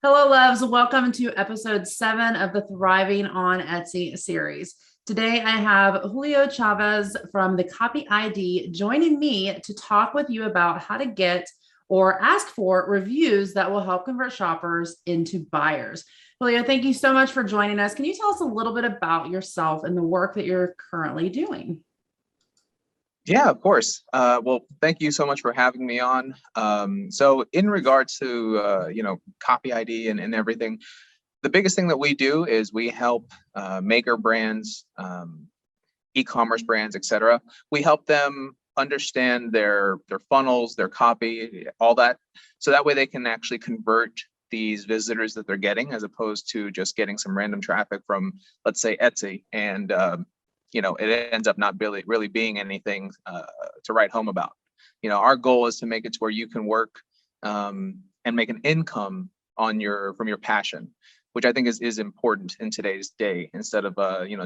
Hello, loves. Welcome to episode 7 of the Thriving on Etsy series. Today, I have Julio Chavez from the Copy ID joining me to talk with you about how to get or ask for reviews that will help convert shoppers into buyers. Julio, thank you so much for joining us. Can you tell us a little bit about yourself and the work that you're currently doing? Yeah, of course. Well, thank you so much for having me on. So in regards to, Copy ID and everything, the biggest thing that we do is we help maker brands, e-commerce brands, etc. We help them understand their funnels, their copy, all that. So that way they can actually convert these visitors that they're getting as opposed to just getting some random traffic from, let's say, Etsy. And it ends up not really being anything to write home about. Our goal is to make it to where you can work and make an income from your passion, which I think is important in today's day, instead of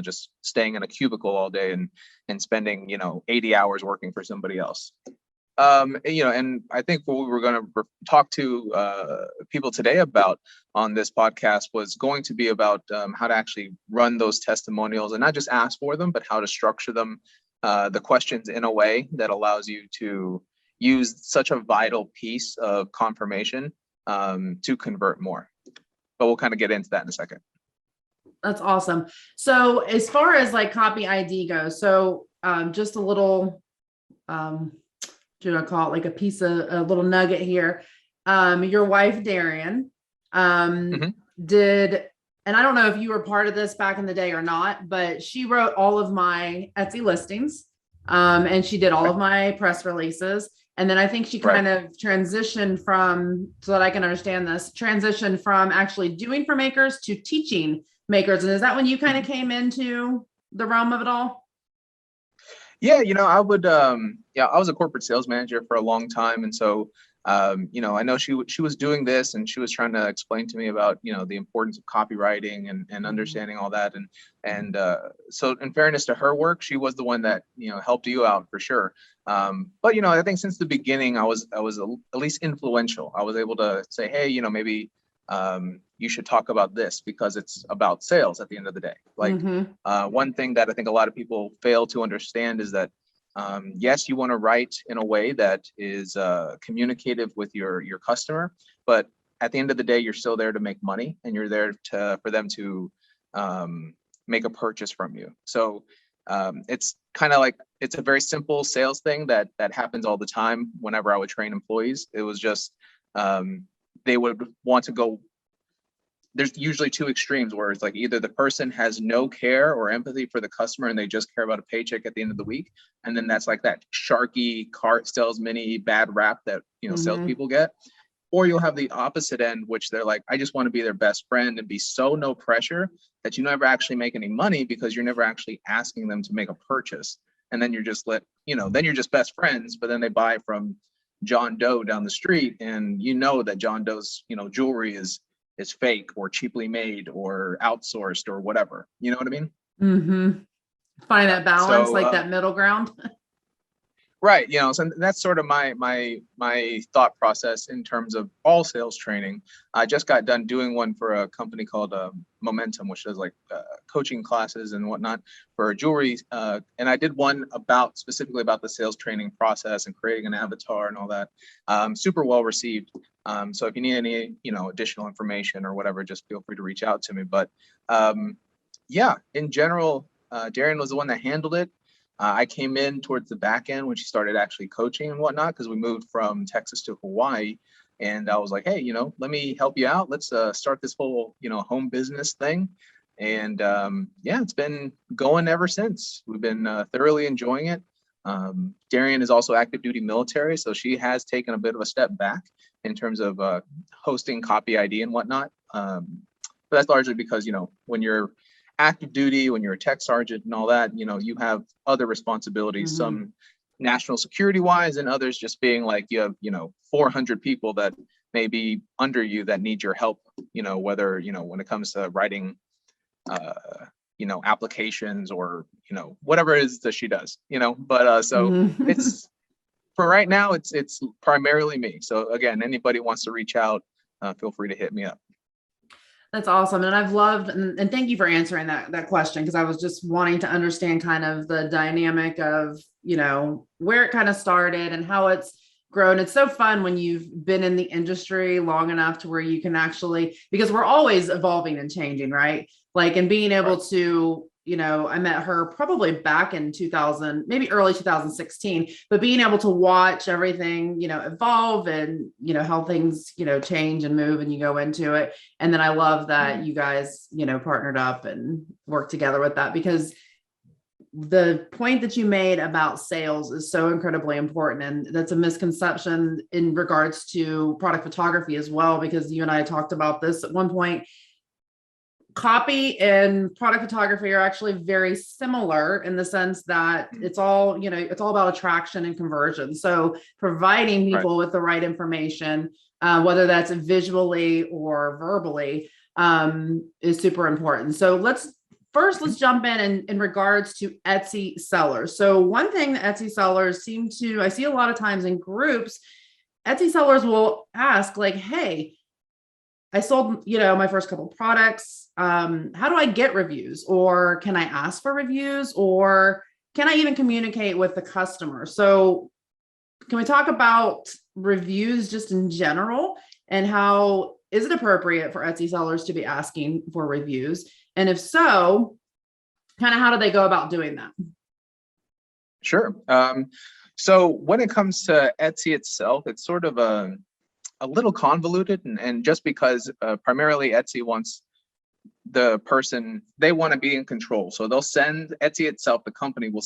just staying in a cubicle all day and spending 80 hours working for somebody else. And I think what we were going to talk to people today about on this podcast was going to be about how to actually run those testimonials and not just ask for them, but how to structure them, the questions in a way that allows you to use such a vital piece of confirmation to convert more. But we'll kind of get into that in a second. That's awesome. So as far as like Copy ID goes, so just a little should I call it like a little nugget here. Your wife, Darian, did, and I don't know if you were part of this back in the day or not, but she wrote all of my Etsy listings. And she did all of my press releases. And then I think she kind of transitioned from, so that I can understand this, transitioned from actually doing for makers to teaching makers. And is that when you kind of came into the realm of it all? Yeah, I was a corporate sales manager for a long time. And so, I know she was doing this and she was trying to explain to me about, the importance of copywriting and understanding all that. And so in fairness to her work, she was the one that, helped you out for sure. But, I think since the beginning, I was at least influential. I was able to say, hey, maybe you should talk about this because it's about sales at the end of the day. One thing that I think a lot of people fail to understand is that, yes, you want to write in a way that is communicative with your customer, but at the end of the day, you're still there to make money and you're there for them to make a purchase from you. So it's kind of like, it's a very simple sales thing that happens all the time. Whenever I would train employees, it was just, they would want to go. There's usually two extremes where it's like either the person has no care or empathy for the customer and they just care about a paycheck at the end of the week. And then that's like that sharky cart salesman-y bad rap that, salespeople get. Or you'll have the opposite end, which they're like, I just want to be their best friend and be so no pressure that you never actually make any money because you're never actually asking them to make a purchase. And then you're just then you're just best friends, but then they buy from John Doe down the street and that John Doe's, jewelry is fake or cheaply made or outsourced or whatever. You know what I mean? Mm-hmm. Find that balance, So, like that middle ground. Right. So that's sort of my thought process in terms of all sales training. I just got done doing one for a company called Momentum, which does like coaching classes and whatnot for jewelry. And I did one specifically about the sales training process and creating an avatar and all that. Super well received. So if you need any, additional information or whatever, just feel free to reach out to me. But in general, Darian was the one that handled it. I came in towards the back end when she started actually coaching and whatnot, because we moved from Texas to Hawaii. And I was like, hey, let me help you out. Let's start this whole, home business thing. And it's been going ever since. We've been thoroughly enjoying it. Darian is also active duty military, so she has taken a bit of a step back in terms of hosting Copy ID and whatnot. But that's largely because, when you're active duty, when you're a tech sergeant and all that, you have other responsibilities, some national security wise and others just being like you have, 400 people that may be under you that need your help, whether, when it comes to writing, applications or, whatever it is that she does, but so it's for right now, it's primarily me. So again, anybody wants to reach out, feel free to hit me up. That's awesome. And I've loved, and thank you for answering that question, because I was just wanting to understand kind of the dynamic of, where it kind of started and how it's grown. It's so fun when you've been in the industry long enough to where you can actually, because we're always evolving and changing, right? Like, and being able Right. to, I met her probably back in 2000, maybe early 2016, but being able to watch everything, evolve and, how things, change and move and you go into it. And then I love that you guys, partnered up and worked together with that, because the point that you made about sales is so incredibly important. And that's a misconception in regards to product photography as well, because you and I talked about this at one point. Copy and product photography are actually very similar in the sense that it's all about attraction and conversion. So providing Right. people with the right information, whether that's visually or verbally, is super important. So let's jump in regards to Etsy sellers. So one thing that Etsy sellers I see a lot of times in groups, Etsy sellers will ask like, hey, I sold, my first couple of products. How do I get reviews? Or can I ask for reviews? Or can I even communicate with the customer? So can we talk about reviews just in general, and how is it appropriate for Etsy sellers to be asking for reviews? And if so, kind of how do they go about doing that? Sure. So when it comes to Etsy itself, it's sort of a little convoluted, and just because primarily Etsy wants the person, they want to be in control. So they'll send Etsy itself, the company will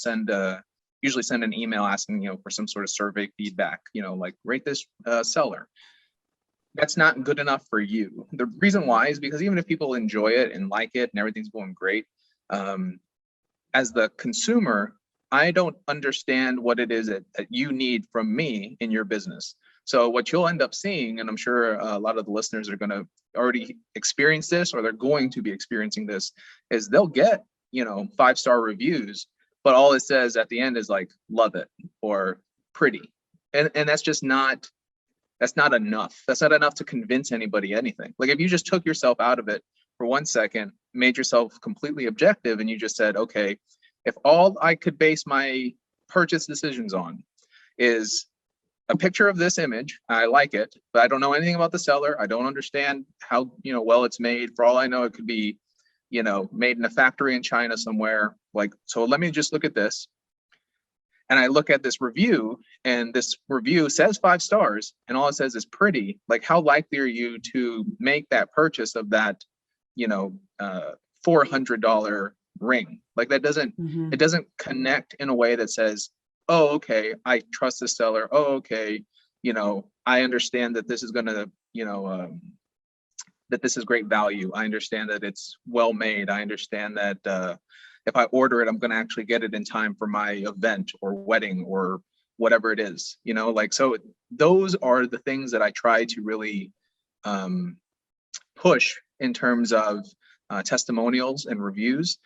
usually send an email asking, for some sort of survey feedback, like rate this seller. That's not good enough for you. The reason why is because even if people enjoy it and like it and everything's going great, as the consumer, I don't understand what it is that you need from me in your business. So what you'll end up seeing, and I'm sure a lot of the listeners are going to already experience this, or they're going to be experiencing this, is they'll get, 5-star reviews, but all it says at the end is like, love it or pretty. And that's just not, that's not enough. That's not enough to convince anybody anything. Like if you just took yourself out of it for 1 second, made yourself completely objective, and you just said, okay, if all I could base my purchase decisions on is a picture of this image, I like it, but I don't know anything about the seller. I don't understand how, well it's made. For all I know, it could be, made in a factory in China somewhere. Like, so let me just look at this. And I look at this review, and this review says 5 stars, and all it says is pretty. Like, how likely are you to make that purchase of that, $400 ring? Like that doesn't, it doesn't connect in a way that says, oh, okay, I trust the seller. Oh, okay, I understand that this is going to, that this is great value. I understand that it's well made. I understand that if I order it, I'm going to actually get it in time for my event or wedding or whatever it is, like, so those are the things that I try to really push in terms of testimonials and reviews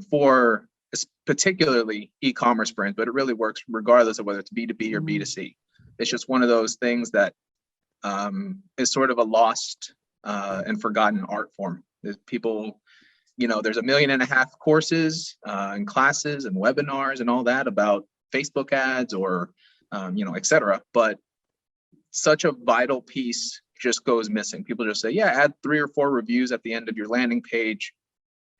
for particularly e-commerce brands, but it really works regardless of whether it's B2B or B2C. It's just one of those things that is sort of a lost and forgotten art form. There's people, there's 1.5 million courses and classes and webinars and all that about Facebook ads or, et cetera. But such a vital piece just goes missing. People just say, yeah, add 3 or 4 reviews at the end of your landing page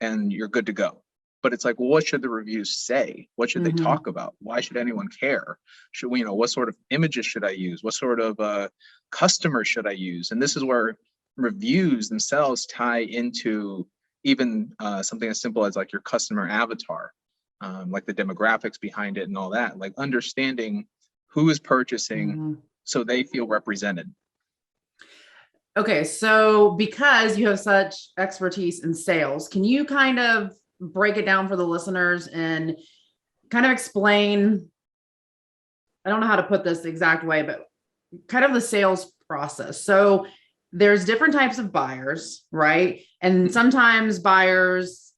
and you're good to go. But it's like, well, what should the reviews say? What should they talk about? Why should anyone care? Should we, what sort of images should I use? What sort of customers should I use? And this is where reviews themselves tie into even something as simple as like your customer avatar, like the demographics behind it and all that, like understanding who is purchasing so they feel represented. Okay, so because you have such expertise in sales, can you kind of break it down for the listeners and kind of explain, I don't know how to put this the exact way, but kind of the sales process. So there's different types of buyers, right? And sometimes buyers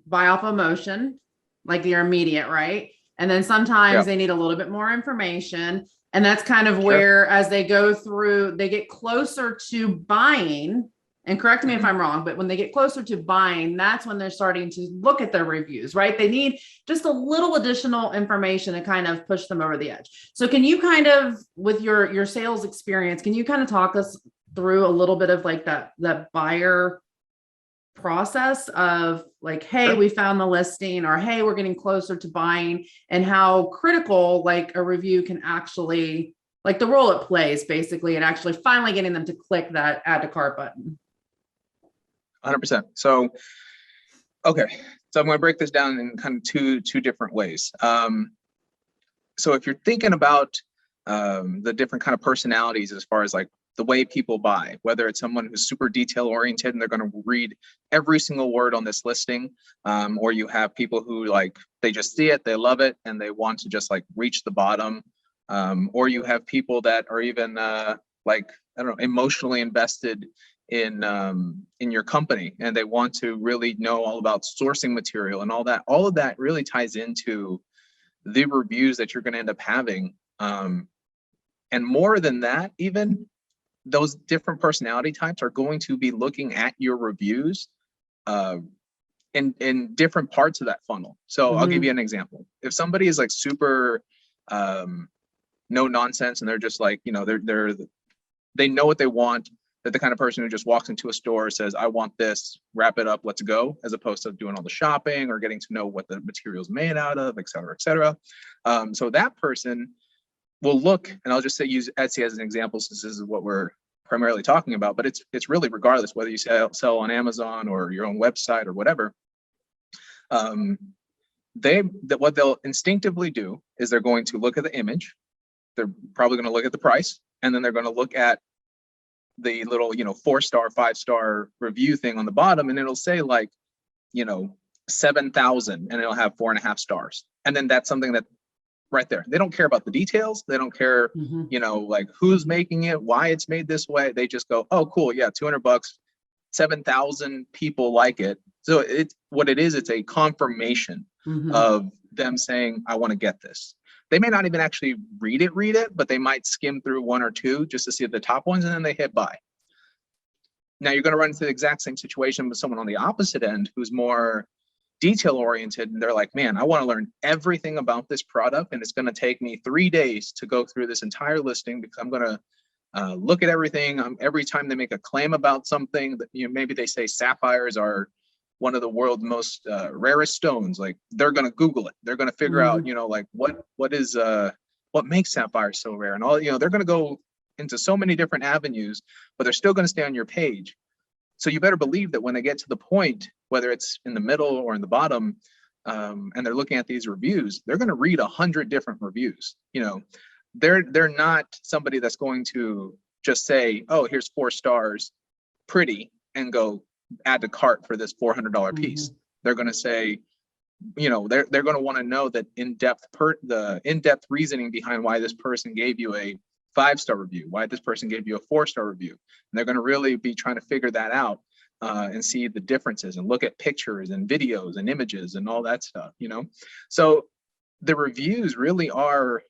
buy off emotion, like your immediate, right? And then sometimes they need a little bit more information. And that's kind of where, as they go through, they get closer to buying and correct me if I'm wrong, but when they get closer to buying, that's when they're starting to look at their reviews, right? They need just a little additional information to kind of push them over the edge. So can you kind of, with your sales experience, can you kind of talk us through a little bit of like that buyer process of like, hey, Sure. we found the listing, or hey, we're getting closer to buying, and how critical like a review can actually, like the role it plays basically, and actually finally getting them to click that add to cart button? 100%. So, okay. So I'm going to break this down in kind of two different ways. So if you're thinking about the different kind of personalities as far as like the way people buy, whether it's someone who's super detail oriented and they're going to read every single word on this listing, or you have people who like, they just see it, they love it, and they want to just like reach the bottom. Or you have people that are even like, I don't know, emotionally invested in your company, and they want to really know all about sourcing material and all that. All of that really ties into the reviews that you're going to end up having. And more than that, even those different personality types are going to be looking at your reviews in different parts of that funnel. So I'll give you an example. If somebody is like super no nonsense, and they're just like, you know, they know what they want, they're the kind of person who just walks into a store, says, I want this, wrap it up, let's go, as opposed to doing all the shopping or getting to know what the material's made out of, et cetera, et cetera. So that person will look, and I'll just say use Etsy as an example, since this is what we're primarily talking about, but it's really regardless whether you sell on Amazon or your own website or whatever. What they'll instinctively do is they're going to look at the image, they're probably going to look at the price, and then they're going to look at the little, you know, 4-star, 5-star review thing on the bottom, and it'll say like, you know, 7,000, and it'll have 4.5 stars. And then that's something that right there, they don't care about the details. They don't care, you know, like who's making it, why it's made this way. They just go, oh, cool. Yeah. $200, 7,000 people like it. So it's what it is. It's a confirmation of them saying, I want to get this. They may not even actually read it, but they might skim through one or two just to see the top ones, and then they hit buy. Now you're going to run into the exact same situation with someone on the opposite end who's more detail oriented, and they're like, man, I want to learn everything about this product, and it's going to take me 3 days to go through this entire listing, because I'm going to look at everything. Every time they make a claim about something, that, you know, maybe they say sapphires are one of the world's most rarest stones, like they're going to Google it. They're going to figure out, you know, like what makes sapphires so rare, and all, you know, they're going to go into so many different avenues, but they're still going to stay on your page. So you better believe that when they get to the point, whether it's in the middle or in the bottom, and they're looking at these reviews, they're going to read 100 different reviews. You know, they're not somebody that's going to just say, oh, here's 4 stars, pretty, and go add to cart for this $400 piece. They're going to say, you know, they're going to want to know that the in-depth reasoning behind why this person gave you a 5-star review, why this person gave you a 4-star review. And they're going to really be trying to figure that out and see the differences and look at pictures and videos and images and all that stuff, you know? So the reviews really are,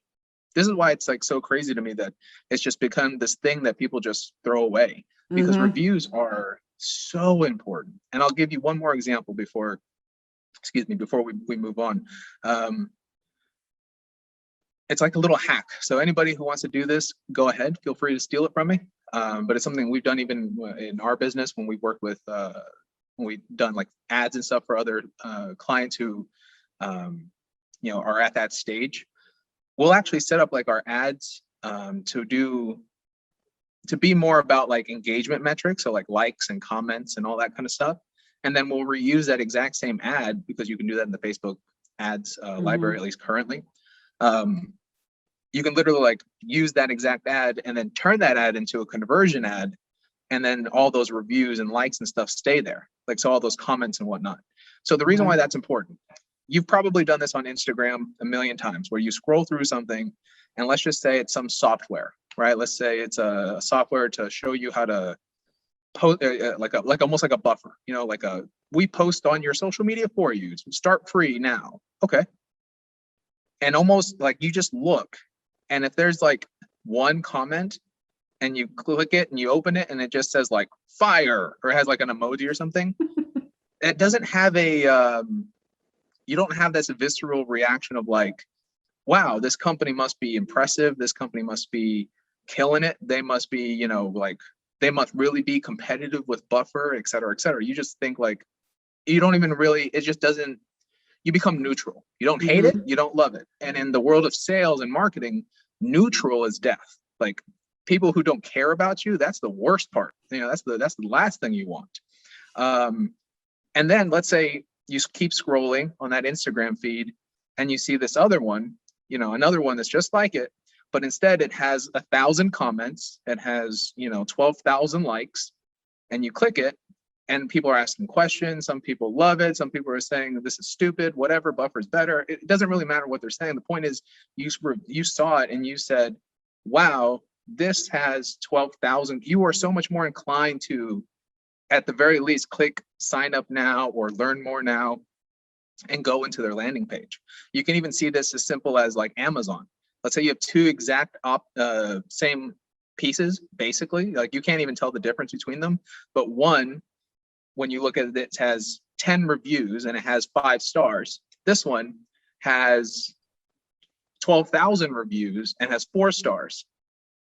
this is why it's like so crazy to me that it's just become this thing that people just throw away, because reviews are so important. And I'll give you one more example before we move on. It's like a little hack. So anybody who wants to do this, go ahead, feel free to steal it from me. But it's something we've done even in our business when we work with, when we've done like ads and stuff for other clients who, you know, are at that stage. We'll actually set up like our ads to be more about like engagement metrics. So like likes and comments and all that kind of stuff. And then we'll reuse that exact same ad, because you can do that in the Facebook ads library, at least currently. You can literally like use that exact ad and then turn that ad into a conversion ad, and then all those reviews and likes and stuff stay there, like, so all those comments and whatnot. So the reason why that's important, you've probably done this on Instagram a million times, where you scroll through something, and let's just say it's some software, right? Let's say it's a software to show you how to post, like almost like a buffer, you know, like we post on your social media for you, start free now. Okay. And almost like you just look, and if there's like one comment and you click it and you open it and it just says like fire, or it has like an emoji or something. It doesn't have you don't have this visceral reaction of like, wow, this company must be impressive. This company must be killing it. They must be, like they must really be competitive with Buffer, et cetera, et cetera. You just think like, you don't even really, it just doesn't, you become neutral. You don't hate it, you don't love it. And in the world of sales and marketing, neutral is death. Like people who don't care about you, that's the worst part. That's the last thing you want. And then let's say you keep scrolling on that Instagram feed and you see this other one, another one that's just like it, but instead it has 1,000 comments, it has 12,000 likes, and you click it and people are asking questions. Some people love it, some people are saying this is stupid, whatever, Buffer's better. It doesn't really matter what they're saying. The point is you saw it and you said, wow, this has 12,000. You are so much more inclined to, at the very least, click sign up now or learn more now and go into their landing page. You can even see this as simple as like Amazon. Let's say you have two exact same pieces, basically, like you can't even tell the difference between them. But one, when you look at it, it has 10 reviews and it has 5 stars. This one has 12,000 reviews and has 4 stars.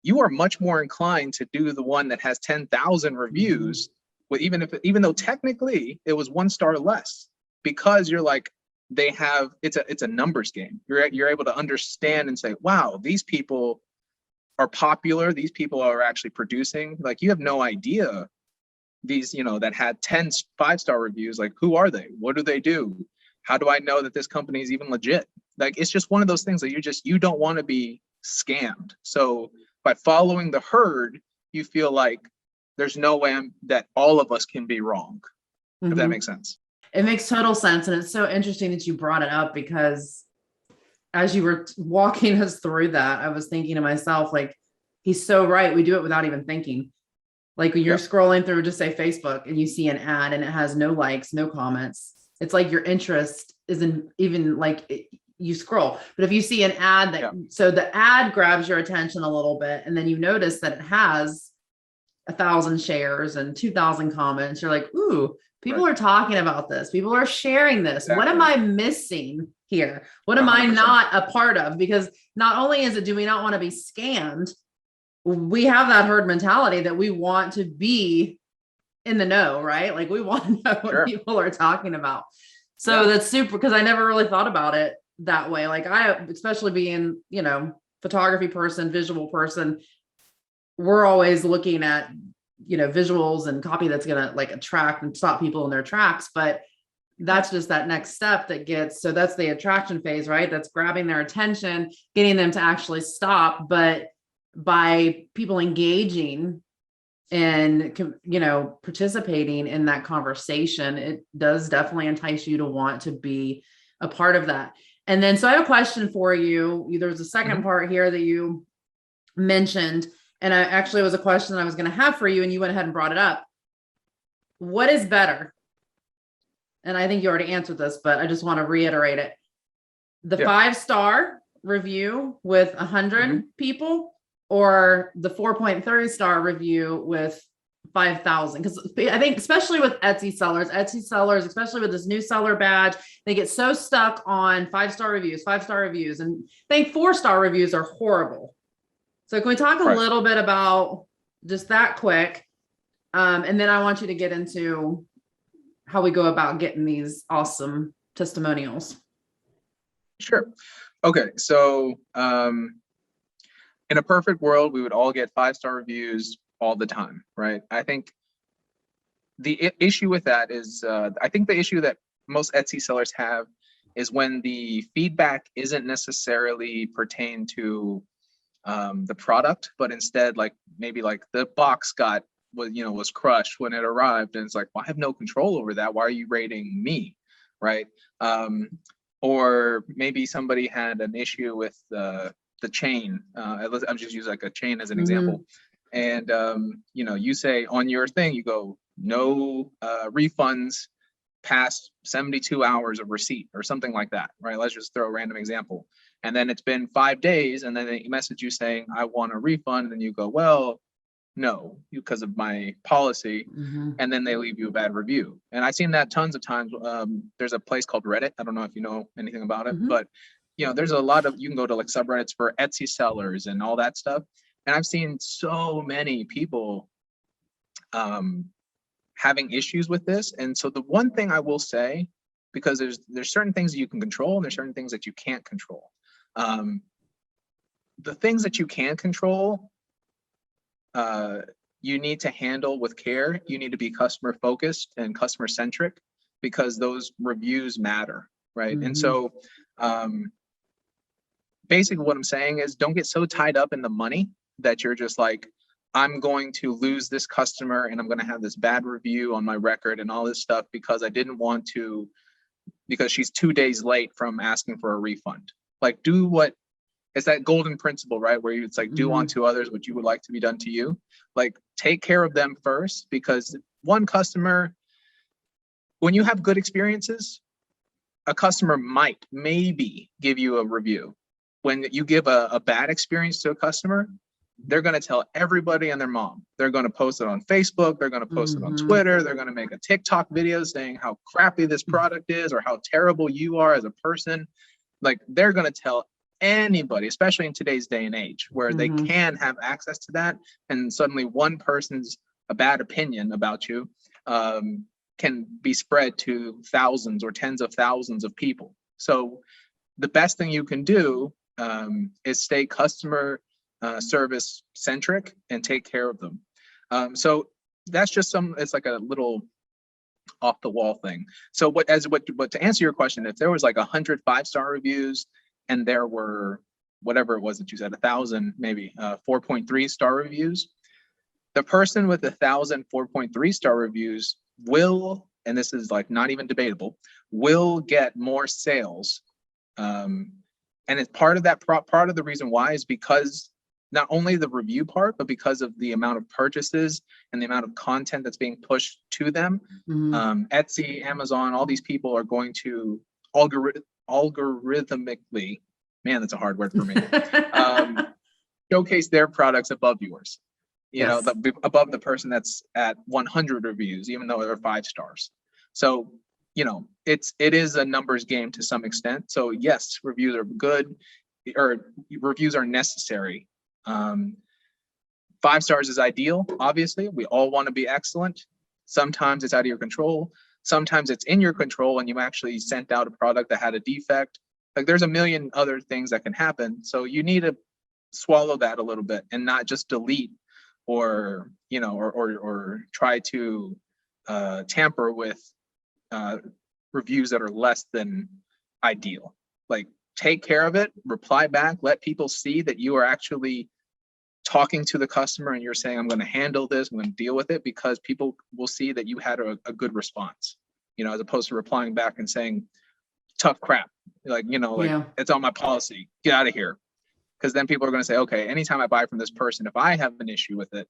You are much more inclined to do the one that has 10,000 reviews, with even though technically it was 1 star less, because you're like, it's a numbers game. You're able to understand and say, wow, these people are popular. These people are actually producing. Like you have no idea. These, that had 10 5-star reviews, like who are they? What do they do? How do I know that this company is even legit? Like it's just one of those things that you don't want to be scammed. So by following the herd, you feel like there's no way that all of us can be wrong, if that makes sense. It makes total sense. And it's so interesting that you brought it up, because as you were walking us through that, I was thinking to myself, like, he's so right. We do it without even thinking. Like when you're scrolling through, just say Facebook, and you see an ad and it has no likes, no comments. It's like your interest isn't even like you scroll. But if you see an ad so the ad grabs your attention a little bit, and then you notice that it has 1,000 shares and 2,000 comments, you're like, ooh, people are talking about this. People are sharing this. Exactly. What am I missing here? What am 100%. I not a part of? Because not only do we not want to be scammed, we have that herd mentality that we want to be in the know, right? Like we want to know what people are talking about. So that's super, because I never really thought about it that way. Like especially being, photography person, visual person, we're always looking at, visuals and copy that's going to like attract and stop people in their tracks. But that's just that next step so that's the attraction phase, right? That's grabbing their attention, getting them to actually stop. But by people engaging and, participating in that conversation, it does definitely entice you to want to be a part of that. And then, so I have a question for you. There's a second part here that you mentioned, and it was a question that I was going to have for you, and you went ahead and brought it up. What is better? And I think you already answered this, but I just want to reiterate it. The 5-star review with 100 people, or the 4.3 star review with 5,000? Because I think especially with Etsy sellers, especially with this new seller badge, they get so stuck on 5-star reviews, and I think 4-star reviews are horrible. So can we talk a little bit about just that quick? And then I want you to get into how we go about getting these awesome testimonials. Sure. Okay. So in a perfect world, we would all get 5-star reviews all the time, right? I think the issue with that is, I think the issue that most Etsy sellers have is when the feedback isn't necessarily pertain to the product, but instead maybe the box was crushed when it arrived, and it's like, well, I have no control over that. Why are you rating me, right? Or maybe somebody had an issue with the chain. I'm just using a chain as an example, and you say on your thing, you go, no refunds past 72 hours of receipt or something like that, right? Let's just throw a random example. And then it's been 5 days, and then they message you saying, I want a refund. And you go, well, no, because of my policy. And then they leave you a bad review. And I've seen that tons of times. There's a place called Reddit. I don't know if you know anything about it, but there's a lot of, you can go to like subreddits for Etsy sellers and all that stuff. And I've seen so many people having issues with this. And so the one thing I will say, because there's certain things that you can control and there's certain things that you can't control. The things that you can control, you need to handle with care. You need to be customer focused and customer centric, because those reviews matter, right? And so basically what I'm saying is, don't get so tied up in the money that you're just like, I'm going to lose this customer and I'm going to have this bad review on my record and all this stuff because I didn't want to, because she's 2 days late from asking for a refund. Like, do what, it's that golden principle, right? Where it's like, do unto others what you would like to be done to you. Like, take care of them first, because one customer, when you have good experiences, a customer might maybe give you a review. When you give a bad experience to a customer, they're going to tell everybody and their mom. They're going to post it on Facebook. They're going to post it on Twitter. They're going to make a TikTok video saying how crappy this product is or how terrible you are as a person. Like, they're going to tell anybody, especially in today's day and age, where they can have access to that. And suddenly one person's a bad opinion about you can be spread to thousands or tens of thousands of people. So the best thing you can do is stay customer service centric and take care of them. So that's just it's like a little off the wall thing. So but to answer your question, if there was like 100 5-star reviews and there were whatever it was that you said, 1,000, maybe 4.3 star reviews, the person with 1,000 4.3 star reviews will, and this is like not even debatable, will get more sales. And it's part of that part of the reason why is because not only the review part, but because of the amount of purchases and the amount of content that's being pushed to them. Etsy, Amazon, all these people are going to algorithmically, man, that's a hard word for me, showcase their products above yours. You know, above the person that's at 100 reviews, even though they're 5 stars. So, it is a numbers game to some extent. So yes, reviews are good, or reviews are necessary. 5 stars is ideal. Obviously, we all want to be excellent. Sometimes it's out of your control. Sometimes it's in your control and you actually sent out a product that had a defect. Like, there's a million other things that can happen. So you need to swallow that a little bit and not just delete or try to tamper with reviews that are less than ideal. Like, take care of it, reply back, let people see that you are actually talking to the customer and you're saying, I'm going to handle this, I'm going to deal with it, because people will see that you had a good response, as opposed to replying back and saying tough crap, it's on my policy, get out of here. Because then people are going to say, okay, anytime I buy from this person, if I have an issue with it,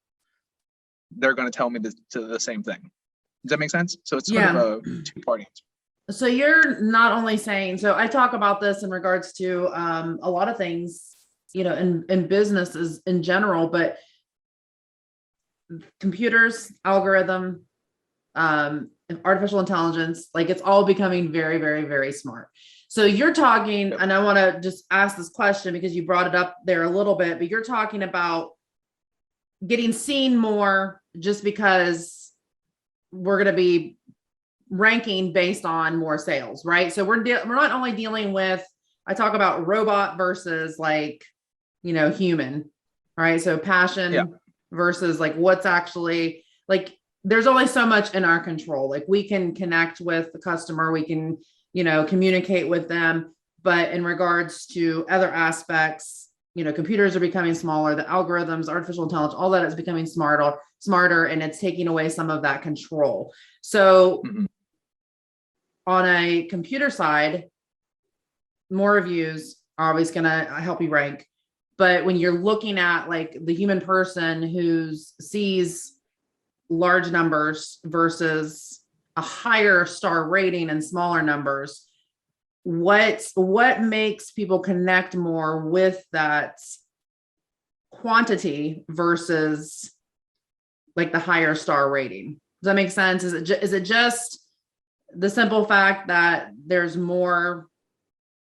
they're going to tell me the same thing. Does that make sense? So it's sort of a two-part answer. So you're not only saying, so I talk about this in regards to a lot of things, in businesses in general, but computers, algorithm, artificial intelligence, like, it's all becoming very, very, very smart. So you're talking, and I want to just ask this question because you brought it up there a little bit, but you're talking about getting seen more just because we're going to be ranking based on more sales, right? So we're not only dealing with, I talk about robot versus human, right? So passion versus like what's actually like, there's only so much in our control. Like, we can connect with the customer, we can, communicate with them, but in regards to other aspects, computers are becoming smaller, the algorithms, artificial intelligence, all that is becoming smarter, and it's taking away some of that control. So on a computer side, more reviews are always going to help you rank. But when you're looking at like the human person who sees large numbers versus a higher star rating and smaller numbers, what makes people connect more with that quantity versus like the higher star rating? Does that make sense? Is it just the simple fact that there's more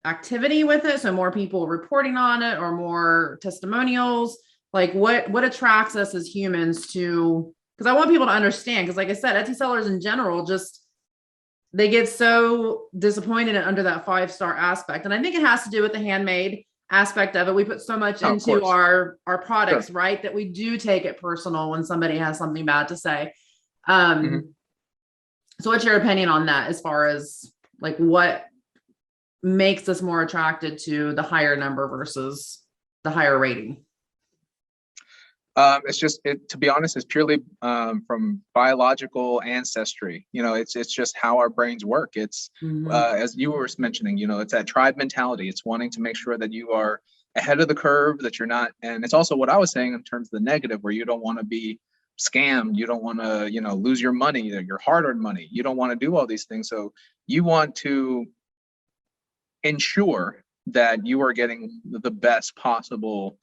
activity with it, so more people reporting on it, or more testimonials? Like what attracts us as humans to, because I want people to understand, because like I said, Etsy sellers in general, just they get so disappointed under that 5-star aspect. And I think it has to do with the handmade aspect of it. We put so much into our products, sure, right, that we do take it personal when somebody has something bad to say. So what's your opinion on that, as far as like what makes us more attracted to the higher number versus the higher rating? It's just, to be honest, it's purely from biological ancestry. It's just how our brains work. It's as you were mentioning, it's that tribe mentality. It's wanting to make sure that you are ahead of the curve, that you're not. And it's also what I was saying in terms of the negative, where you don't want to be scammed. You don't want to, lose your money, your hard-earned money. You don't want to do all these things. So you want to ensure that you are getting the best possible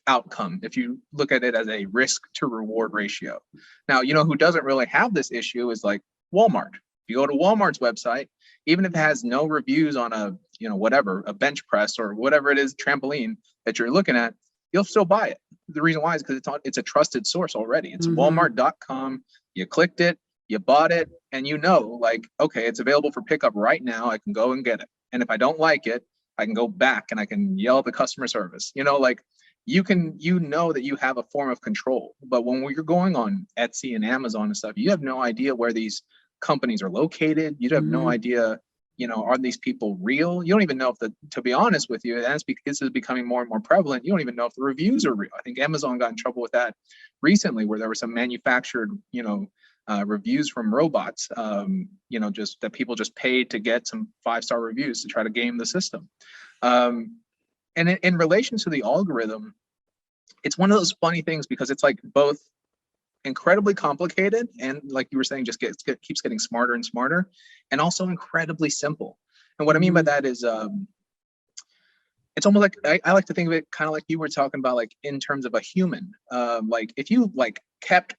outcome, if you look at it as a risk to reward ratio. Now, who doesn't really have this issue is like Walmart. If you go to Walmart's website, even if it has no reviews on a, whatever, a bench press or whatever it is, trampoline that you're looking at, you'll still buy it. The reason why is because it's a trusted source already. It's walmart.com. You clicked it, you bought it, and like, okay, it's available for pickup right now. I can go and get it. And if I don't like it, I can go back and I can yell at the customer service. Like, you know that you have a form of control. But when you're going on Etsy and Amazon and stuff, you have no idea where these companies are located. You have no idea, are these people real? You don't even know to be honest with you, and this is becoming more and more prevalent, you don't even know if the reviews are real. I think Amazon got in trouble with that recently, where there were some manufactured, reviews from robots, just that people just paid to get some 5-star reviews to try to game the system. And in relation to the algorithm, it's one of those funny things, because it's like both incredibly complicated and, like you were saying, just keeps getting smarter and smarter, and also incredibly simple. And what I mean by that is, it's almost like I like to think of it kind of like you were talking about, like in terms of a human. Like if you like kept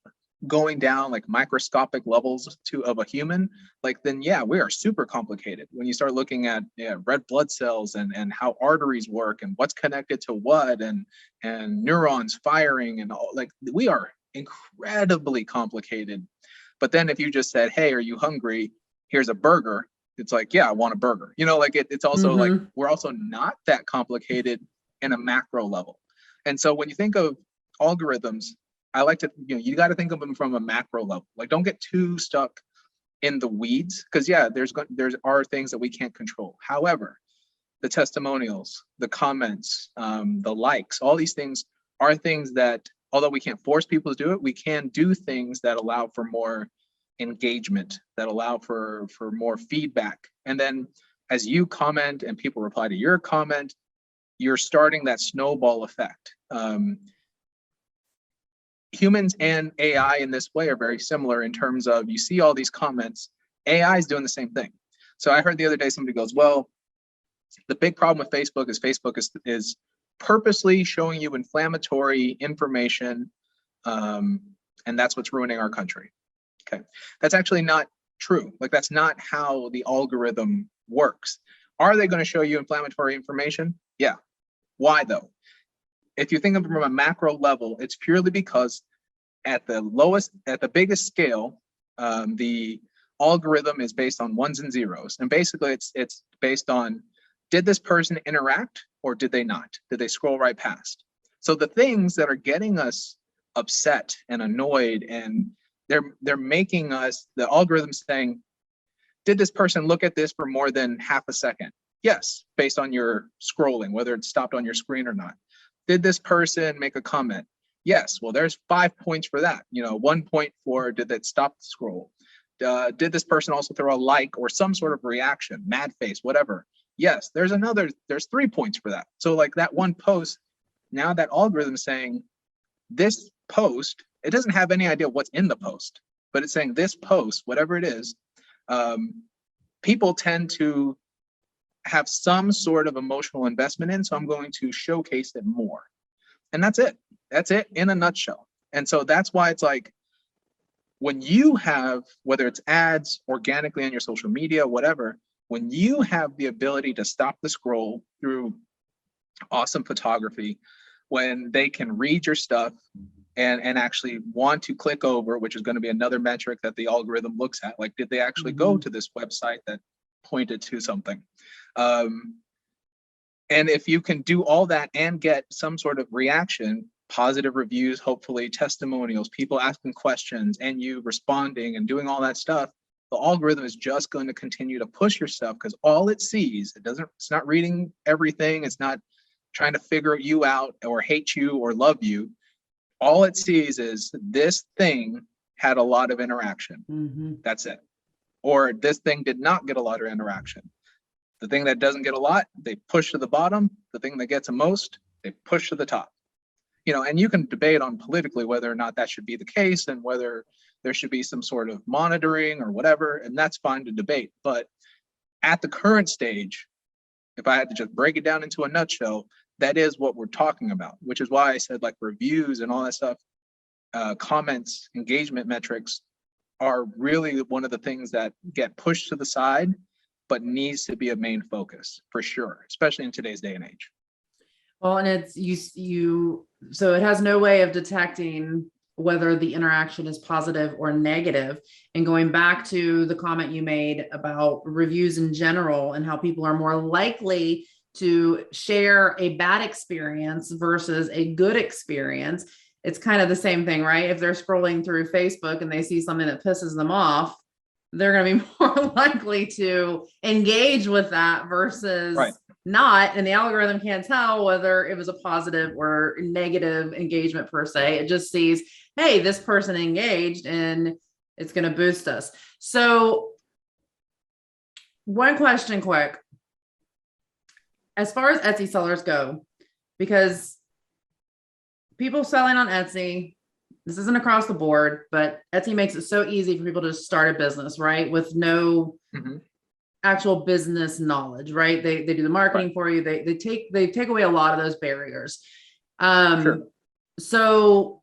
going down like microscopic levels of a human, like then yeah, we are super complicated. When you start looking at red blood cells and how arteries work and what's connected to what, and neurons firing and all, like we are incredibly complicated. But then if you just said, hey, are you hungry? Here's a burger. It's like, yeah, I want a burger. Like it's also like, we're also not that complicated in a macro level. And so when you think of algorithms, I like to, you got to think of them from a macro level. Like, don't get too stuck in the weeds, because yeah, there are things that we can't control. However, the testimonials, the comments, the likes, all these things are things that, although we can't force people to do it, we can do things that allow for more engagement, that allow for more feedback. And then as you comment and people reply to your comment, you're starting that snowball effect. Humans and AI in this way are very similar in terms of, you see all these comments, AI is doing the same thing. So I heard the other day somebody goes, well, the big problem with Facebook is purposely showing you inflammatory information, and that's what's ruining our country. Okay, that's actually not true. Like, that's not how the algorithm works. Are they going to show you inflammatory information? Yeah. Why though? If you think of it from a macro level, it's purely because at the biggest scale, the algorithm is based on ones and zeros. And basically it's based on, did this person interact or did they not? Did they scroll right past? So the things that are getting us upset and annoyed, and they're making us, the algorithm saying, did this person look at this for more than half a second? Yes, based on your scrolling, whether it stopped on your screen or not. Did this person make a comment? Yes, well, there's 5 points for that. 1 point for, did that stop the scroll? Did this person also throw a like or some sort of reaction, mad face, whatever? Yes, there's 3 points for that. So like that one post, now that algorithm is saying this post, it doesn't have any idea what's in the post, but it's saying this post, whatever it is, people tend to have some sort of emotional investment in, so I'm going to showcase it more. And that's it in a nutshell. And so that's why it's like, when you have, whether it's ads, organically on your social media, whatever, when you have the ability to stop the scroll through awesome photography, when they can read your stuff and actually want to click over, which is going to be another metric that the algorithm looks at, like, did they actually go to this website that pointed to something? And if you can do all that and get some sort of reaction, positive reviews, hopefully testimonials, people asking questions, and you responding and doing all that stuff, the algorithm is just going to continue to push your stuff, because all it sees, it's not reading everything. It's not trying to figure you out or hate you or love you. All it sees is this thing had a lot of interaction. That's it. Or this thing did not get a lot of interaction. The thing that doesn't get a lot, they push to the bottom. The thing that gets the most, they push to the top. And you can debate on politically whether or not that should be the case, and whether there should be some sort of monitoring or whatever, and that's fine to debate. But at the current stage, if I had to just break it down into a nutshell, that is what we're talking about, which is why I said, like, reviews and all that stuff, comments, engagement metrics are really one of the things that get pushed to the side, but needs to be a main focus for sure, especially in today's day and age. Well, and it's so it has no way of detecting whether the interaction is positive or negative. And going back to the comment you made about reviews in general and how people are more likely to share a bad experience versus a good experience, it's kind of the same thing, right? If they're scrolling through Facebook and they see something that pisses them off, they're going to be more likely to engage with that versus not. And the algorithm can't tell whether it was a positive or negative engagement per se. It just sees, hey, this person engaged, and it's going to boost us. So one question quick, as far as Etsy sellers go, because people selling on Etsy, this isn't across the board, but Etsy makes it so easy for people to start a business, right? With no actual business knowledge, right? They do the marketing for you. They take away a lot of those barriers. So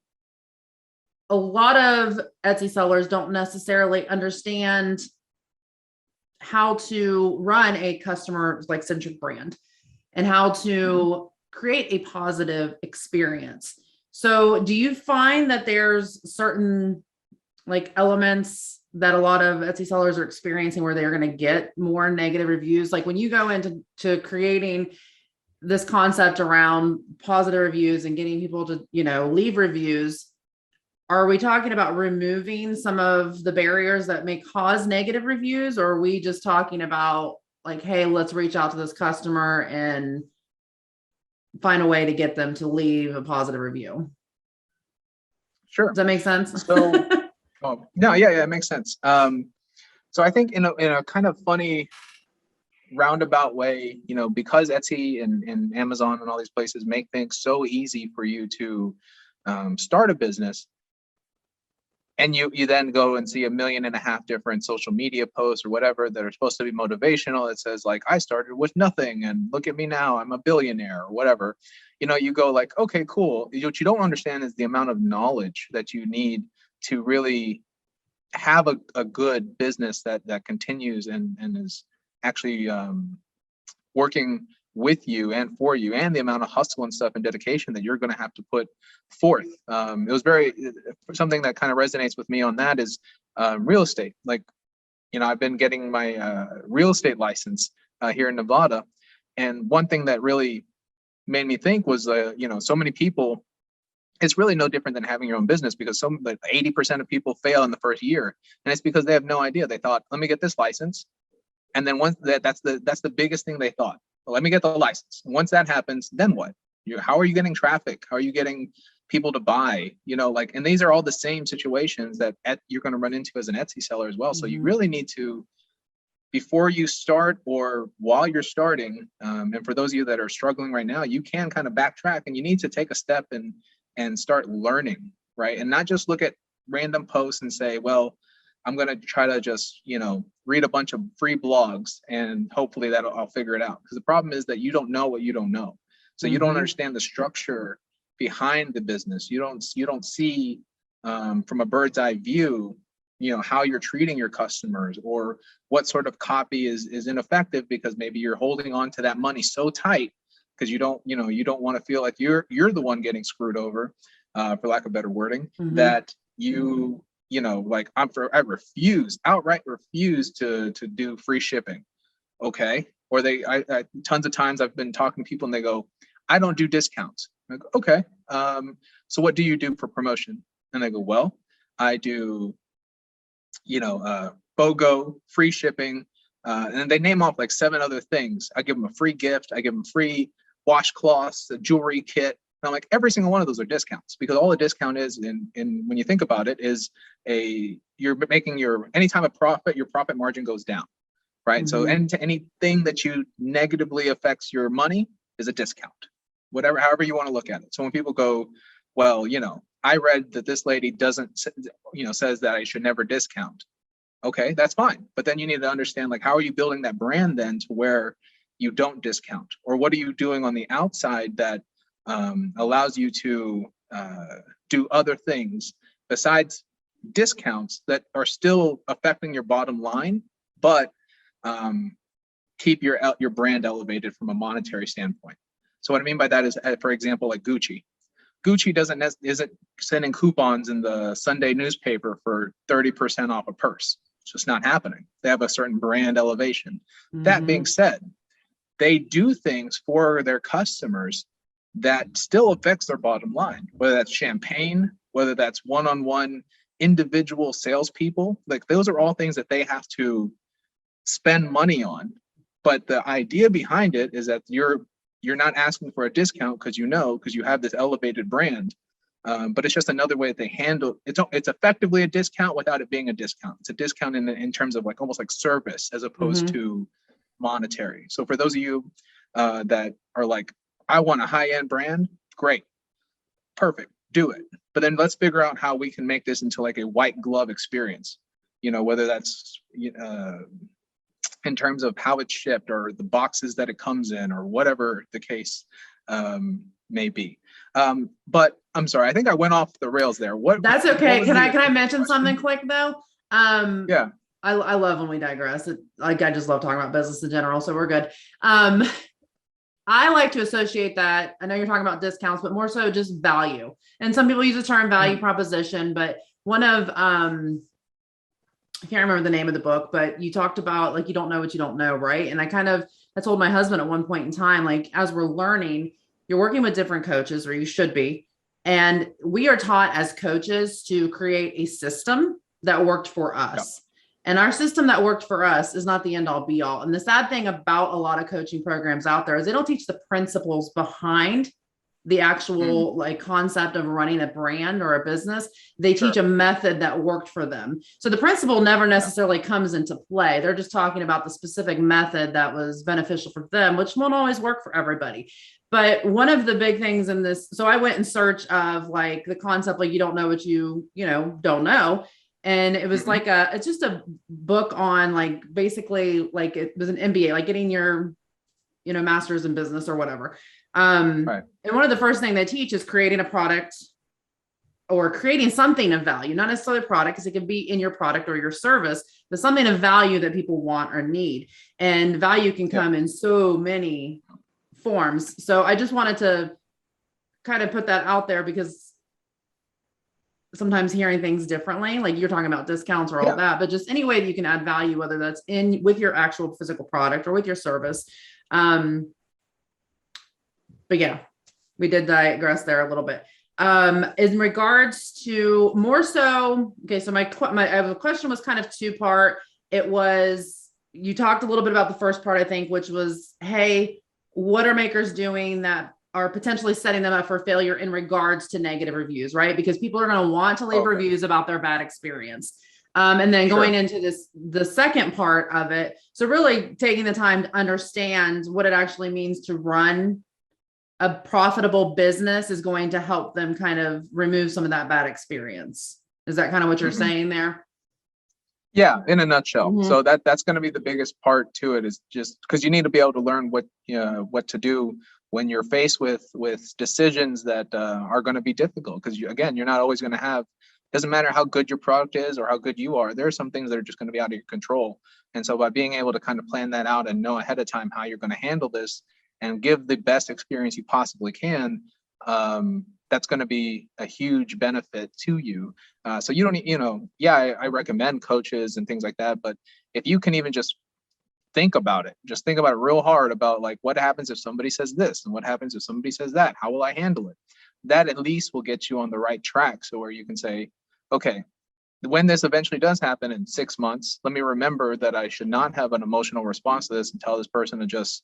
a lot of Etsy sellers don't necessarily understand how to run a customer like centric brand and how to create a positive experience. So do you find that there's certain like elements that a lot of Etsy sellers are experiencing where they're going to get more negative reviews? Like when you go into creating this concept around positive reviews and getting people to, leave reviews, are we talking about removing some of the barriers that may cause negative reviews? Or are we just talking about like, hey, let's reach out to this customer and find a way to get them to leave a positive review? Sure. Does that make sense? So, no, yeah, it makes sense. So I think in a kind of funny roundabout way, because Etsy and Amazon and all these places make things so easy for you to start a business, and you then go and see 1.5 million different social media posts or whatever that are supposed to be motivational. It says like, I started with nothing and look at me now, I'm a billionaire or whatever. You go like, okay, cool. What you don't understand is the amount of knowledge that you need to really have a good business that continues and is actually working with you and for you, and the amount of hustle and stuff and dedication that you're going to have to put forth. It was something that kind of resonates with me on that is real estate. Like, I've been getting my real estate license here in Nevada. And one thing that really made me think was, so many people, it's really no different than having your own business, because 80% of people fail in the first year. And it's because they have no idea. They thought, let me get this license. And then once that's the biggest thing they thought. Well, let me get the license. Once that happens, then what? How are you getting traffic? How are you getting people to buy? And these are all the same situations that you're going to run into as an Etsy seller as well. So you really need to, before you start or while you're starting, and for those of you that are struggling right now, you can kind of backtrack, and you need to take a step and start learning, right? And not just look at random posts and say, well, I'm going to try to just, read a bunch of free blogs and hopefully I'll figure it out. Because the problem is that you don't know what you don't know. So you don't understand the structure behind the business. You don't see from a bird's eye view, how you're treating your customers, or what sort of copy is ineffective because maybe you're holding on to that money so tight because you don't want to feel like you're the one getting screwed over, for lack of better wording, that like I outright refuse to do free shipping. Okay. Or I tons of times I've been talking to people and they go, I don't do discounts. I go, okay. So what do you do for promotion? And they go, well, I do, BOGO, free shipping. And then they name off like 7 other things. I give them a free gift. I give them free washcloths, a jewelry kit. And I'm like, every single one of those are discounts, because all a discount is, in when you think about it, is you're making anytime a profit, your profit margin goes down, right? So anything that you negatively affects your money is a discount, however you want to look at it. So when people go, well, I read that this lady doesn't, says that I should never discount. Okay, that's fine. But then you need to understand, like, how are you building that brand then to where you don't discount? Or what are you doing on the outside that allows you to do other things besides discounts that are still affecting your bottom line, but keep your brand elevated from a monetary standpoint? So what I mean by that is, for example, like Gucci. Gucci isn't sending coupons in the Sunday newspaper for 30% off a purse. It's just not happening. They have a certain brand elevation. That being said, they do things for their customers that still affects their bottom line, whether that's champagne, whether that's one-on-one individual salespeople. Like, those are all things that they have to spend money on. But the idea behind it is that you're not asking for a discount because you have this elevated brand. But it's just another way that they handle it. It's effectively a discount without it being a discount. It's a discount in terms of, like, almost like service as opposed to monetary. So for those of you that are like, I want a high-end brand, great, perfect, do it. But then let's figure out how we can make this into like a white glove experience, whether that's in terms of how it's shipped or the boxes that it comes in or whatever the case may be. But I'm sorry, I think I went off the rails there. That's okay. Can I mention something quick though? Yeah. I love when we digress. I just love talking about business in general, so we're good. I like to associate that. I know you're talking about discounts, but more so just value. And some people use the term value proposition, but one of, I can't remember the name of the book, but you talked about, like, you don't know what you don't know, right? And I told my husband at one point in time, like, as we're learning, you're working with different coaches, or you should be. And we are taught as coaches to create a system that worked for us. Yep. And our system that worked for us is not the end all be all. And the sad thing about a lot of coaching programs out there is they don't teach the principles behind the actual like concept of running a brand or a business. They teach a method that worked for them. So the principle never necessarily comes into play. They're just talking about the specific method that was beneficial for them, which won't always work for everybody. But one of the big things in this, so I went in search of like the concept, like, you don't know what you don't know. And it was like it's just a book on, like, basically, like, it was an MBA, like getting your, master's in business or whatever. And one of the first thing they teach is creating a product or creating something of value, not necessarily a product, because it can be in your product or your service, but something of value that people want or need. And value can come in so many forms. So I just wanted to kind of put that out there, because sometimes hearing things differently, like you're talking about discounts or all that, but just any way that you can add value, whether that's with your actual physical product or with your service. But yeah, we did digress there a little bit. In regards to more so, okay, so my question was kind of 2-part. It was, you talked a little bit about the first part, I think, which was, hey, what are makers doing that are potentially setting them up for failure in regards to negative reviews, right? Because people are going to want to leave reviews about their bad experience. And then going into the second part of it. So really taking the time to understand what it actually means to run a profitable business is going to help them kind of remove some of that bad experience. Is that kind of what you're saying there? Yeah, in a nutshell. So that's going to be the biggest part to it, is just because you need to be able to learn what to do when you're faced with decisions that are going to be difficult, because you're not always going to have Doesn't matter how good your product is or how good you are. There are some things that are just going to be out of your control. And so by being able to kind of plan that out and know ahead of time how you're going to handle this and give the best experience you possibly can, that's going to be a huge benefit to you. So you don't need, I recommend coaches and things like that. But if you can even just think about it real hard about like, what happens if somebody says this and what happens if somebody says that? How will I handle it? That at least will get you on the right track. So where you can say, okay, when this eventually does happen in 6 months, let me remember that I should not have an emotional response to this and tell this person to just,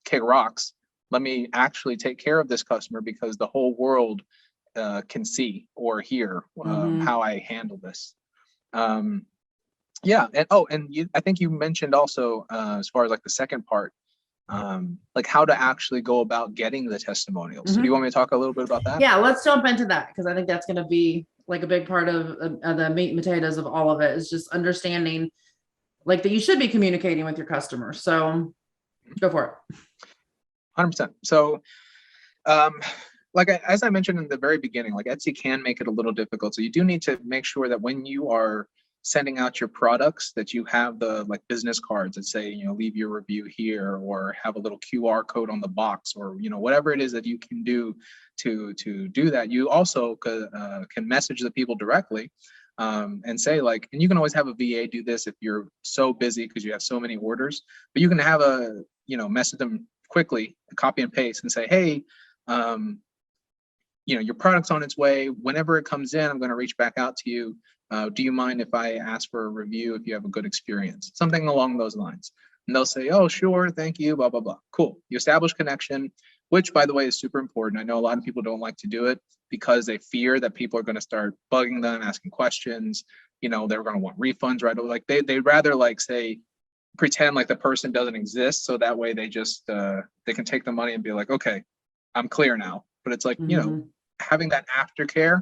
kick rocks. Let me actually take care of this customer because the whole world can see or hear how I handle this. Yeah. And I think you mentioned also as far as like the second part, like how to actually go about getting the testimonials. So do you want me to talk a little bit about that? Yeah, let's jump into that because I think that's going to be like a big part of the meat and potatoes of all of it, is just understanding like that you should be communicating with your customers. So go for it. 100%. So as I mentioned in the very beginning, like Etsy can make it a little difficult. So you do need to make sure that when you are sending out your products that you have the like business cards that say, leave your review here, or have a little QR code on the box, or, whatever it is that you can do to do that. You also can message the people directly and say like, and you can always have a VA do this if you're so busy because you have so many orders, but you can have message them quickly, copy and paste and say, hey, your product's on its way. Whenever it comes in, I'm going to reach back out to you. Do you mind if I ask for a review if you have a good experience? Something along those lines. And they'll say, oh, sure, thank you, blah, blah, blah. Cool. You establish connection, which, by the way, is super important. I know a lot of people don't like to do it because they fear that people are going to start bugging them, asking questions. They're going to want refunds right away. Like they'd rather like say, pretend like the person doesn't exist. So that way they just, they can take the money and be like, okay, I'm clear now. But it's like, having that aftercare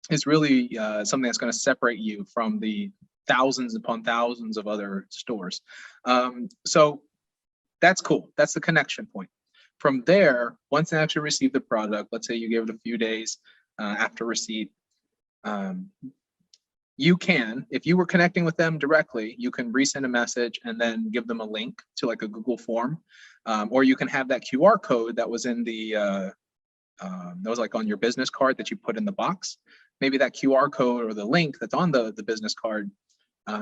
is really something that's going to separate you from the thousands upon thousands of other stores. So that's cool. That's the connection point. From there, once they actually receive the product, let's say you give it a few days after receipt, you can, if you were connecting with them directly, you can resend a message and then give them a link to like a Google form, or you can have that QR code that was in the that was like on your business card that you put in the box. Maybe that QR code or the link that's on the business card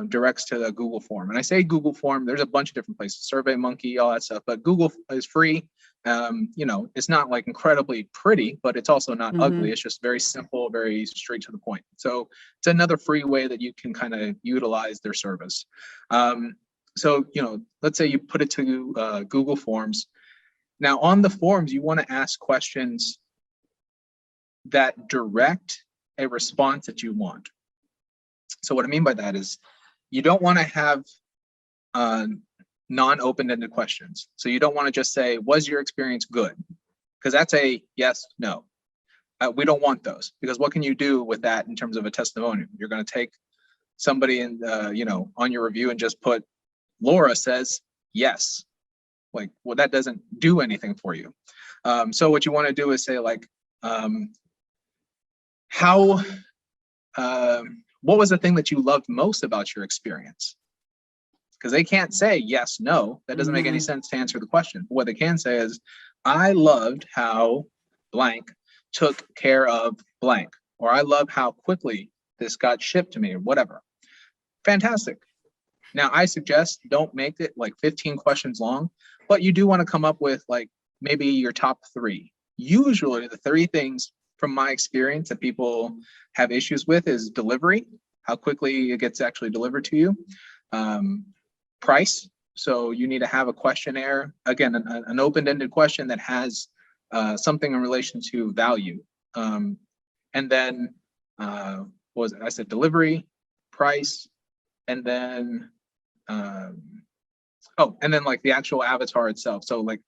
directs to the Google form. And I say Google form, there's a bunch of different places, SurveyMonkey, all that stuff, but Google is free. It's not like incredibly pretty, but it's also not ugly. It's just very simple, very straight to the point. So it's another free way that you can kind of utilize their service. So, let's say you put it to Google Forms. Now on the forms, you want to ask questions that direct a response that you want. So what I mean by that is you don't want to have non-open-ended questions. So you don't want to just say, was your experience good? Because that's a yes, no. We don't want those, because what can you do with that in terms of a testimonial? You're going to take somebody in, on your review and just put, Laura says yes. Like, well, that doesn't do anything for you. So what you want to do is say like, what was the thing that you loved most about your experience? Because they can't say yes, no. That doesn't make any sense to answer the question. But what they can say is, I loved how blank took care of blank, or I love how quickly this got shipped to me, or whatever. Fantastic. Now, I suggest don't make it like 15 questions long, but you do want to come up with like maybe your top 3. Usually the 3 things from my experience that people have issues with is delivery, how quickly it gets actually delivered to you, price. So you need to have a questionnaire, again, an open-ended question that has something in relation to value. And then, what was it? I said delivery, price, and then, and then like the actual avatar itself. So like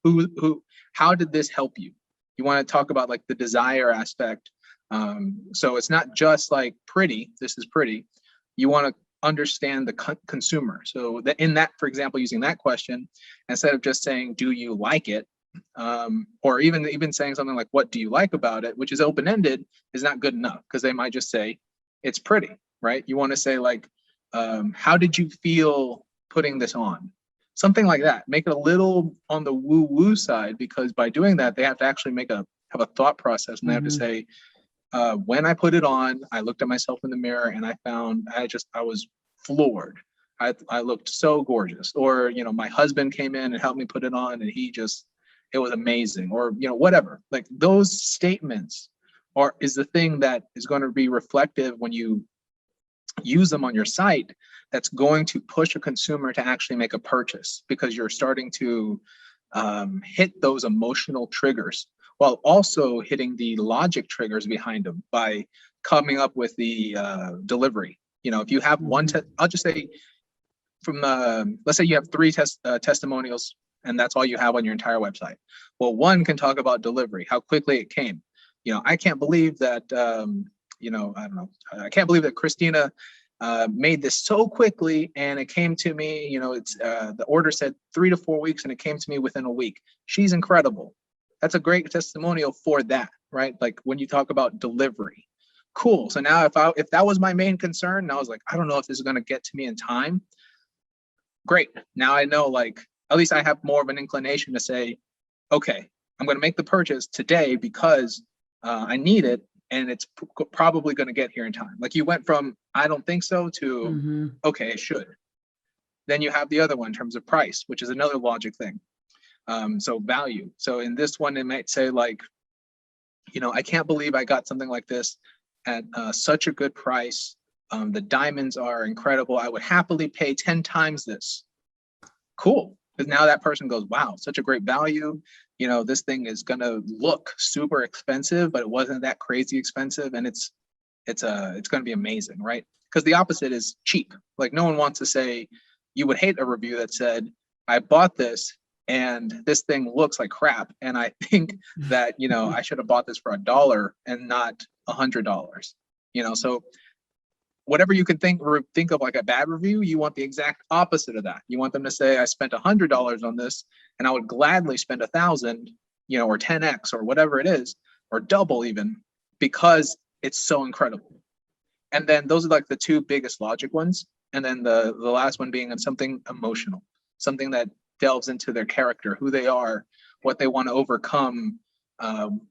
how did this help you? You want to talk about like the desire aspect. So it's not just like pretty, this is pretty. You want to understand the consumer. So in that, for example, using that question, instead of just saying, do you like it? or even saying something like, what do you like about it, which is open-ended, is not good enough, because they might just say it's pretty, right? You want to say like, how did you feel putting this on? Something like that. Make it a little on the woo-woo side, because by doing that, they have to actually have a thought process, and they have to say, when I put it on, I looked at myself in the mirror and I was floored. I looked so gorgeous. Or, my husband came in and helped me put it on, and it was amazing. Or, whatever. Like, those statements is the thing that is going to be reflective when you use them on your site, that's going to push a consumer to actually make a purchase, because you're starting to hit those emotional triggers while also hitting the logic triggers behind them by coming up with the delivery. If you have one, I'll just say let's say you have 3 testimonials, and that's all you have on your entire website. Well, one can talk about delivery, how quickly it came. I can't believe that, I don't know, I can't believe that Christina made this so quickly, and it came to me, it's the order said 3 to 4 weeks, and it came to me within a week. She's incredible. That's a great testimonial for that, right? Like, when you talk about delivery. Cool. So now if that was my main concern, and I was like, I don't know if this is going to get to me in time. Great. Now I know, like, at least I have more of an inclination to say, okay, I'm going to make the purchase today because I need it, and it's probably going to get here in time. Like, you went from I don't think so to okay, it should. Then you have the other one in terms of price, which is another logic thing. So value. So in this one, it might say like, I can't believe I got something like this at such a good price. The diamonds are incredible. I would happily pay 10 times this. Cool. Because now that person goes, wow, such a great value. This thing is going to look super expensive, but it wasn't that crazy expensive. And it's going to be amazing, right? Because the opposite is cheap. Like, no one wants to say, you would hate a review that said, I bought this and this thing looks like crap, and I think that, I should have bought this for $1 and not $100. So whatever you can think of like a bad review, you want the exact opposite of that. You want them to say, I spent $100 on this, and I would gladly spend 1,000, or 10x or whatever it is, or double even, because it's so incredible. And then those are like the 2 biggest logic ones. And then the last one being something emotional, something that delves into their character, who they are, what they want to overcome,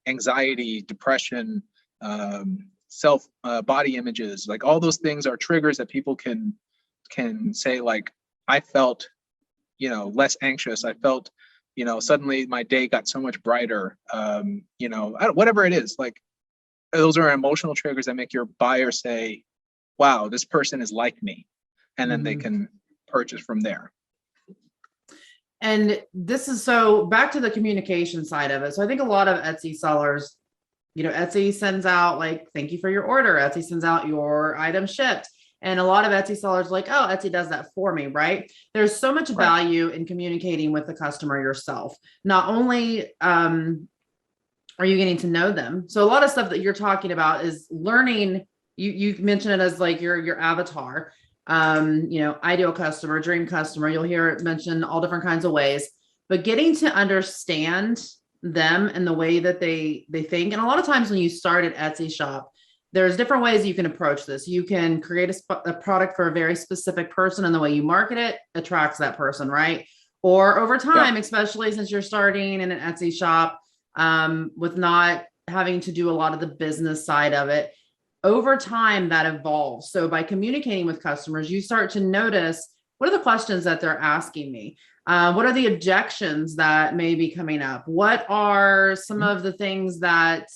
anxiety, depression, self body images. Like, all those things are triggers that people can say, like, I felt, less anxious. I felt, suddenly my day got so much brighter. Whatever it is, like, those are emotional triggers that make your buyer say, wow, this person is like me. And then they can purchase from there. And this is so back to the communication side of it. So I think a lot of Etsy sellers, Etsy sends out like, thank you for your order. Etsy sends out your item shipped. And a lot of Etsy sellers are like, oh, Etsy does that for me, right? There's so much value in communicating with the customer yourself. Not only are you getting to know them. So a lot of stuff that you're talking about is learning. You mentioned it as like your avatar. Ideal customer, dream customer. You'll hear it mentioned all different kinds of ways, but getting to understand them and the way that they think. And a lot of times when you start at Etsy shop, there's different ways you can approach this. You can create a product for a very specific person, and the way you market it attracts that person, right? Or over time, especially since you're starting in an Etsy shop, with not having to do a lot of the business side of it, over time that evolves. So by communicating with customers, you start to notice, what are the questions that they're asking me? What are the objections that may be coming up? What are some of the things that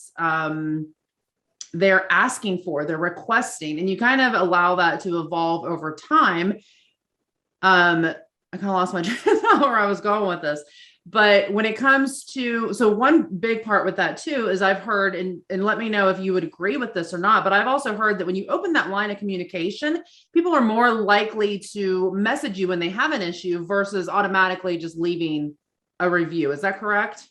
they're asking for, they're requesting? And you kind of allow that to evolve over time. I kind of lost my train of thought where I was going with this. But when it comes to, so one big part with that too, is I've heard, and let me know if you would agree with this or not, but I've also heard that when you open that line of communication, people are more likely to message you when they have an issue versus automatically just leaving a review. Is that correct?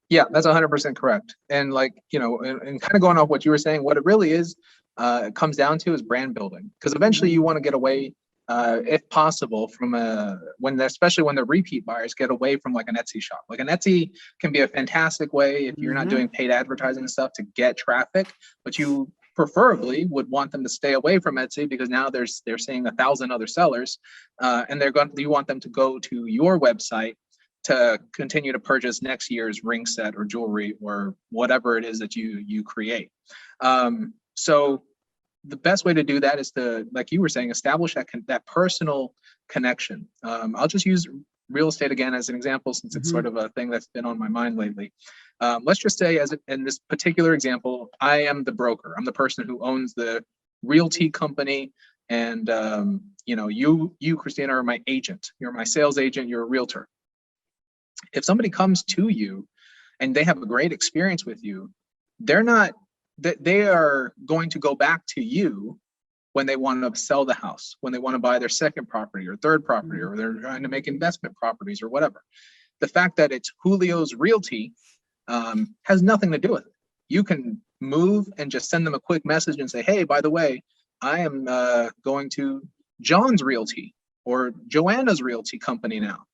Yeah, that's 100% correct. And like, and kind of going off what you were saying, what it really is, it comes down to is brand building. Because eventually you want to get away if possible, especially when the repeat buyers get away from like an Etsy shop. Like an Etsy can be a fantastic way if you're not doing paid advertising and stuff to get traffic, but you preferably would want them to stay away from Etsy because now they're seeing 1,000 other sellers, and you want them to go to your website to continue to purchase next year's ring set or jewelry or whatever it is that you create. So the best way to do that is to, like you were saying, establish that personal connection. I'll just use real estate again as an example, since it's sort of a thing that's been on my mind lately. Let's just say, in this particular example, I am the broker. I'm the person who owns the realty company, and you, Christina, are my agent. You're my sales agent. You're a realtor. If somebody comes to you and they have a great experience with you, they are going to go back to you when they want to sell the house, when they want to buy their second property or third property, or they're trying to make investment properties or whatever. The fact that it's Julio's Realty has nothing to do with it. You can move and just send them a quick message and say, hey, by the way, I am going to John's Realty or Joanna's Realty company now.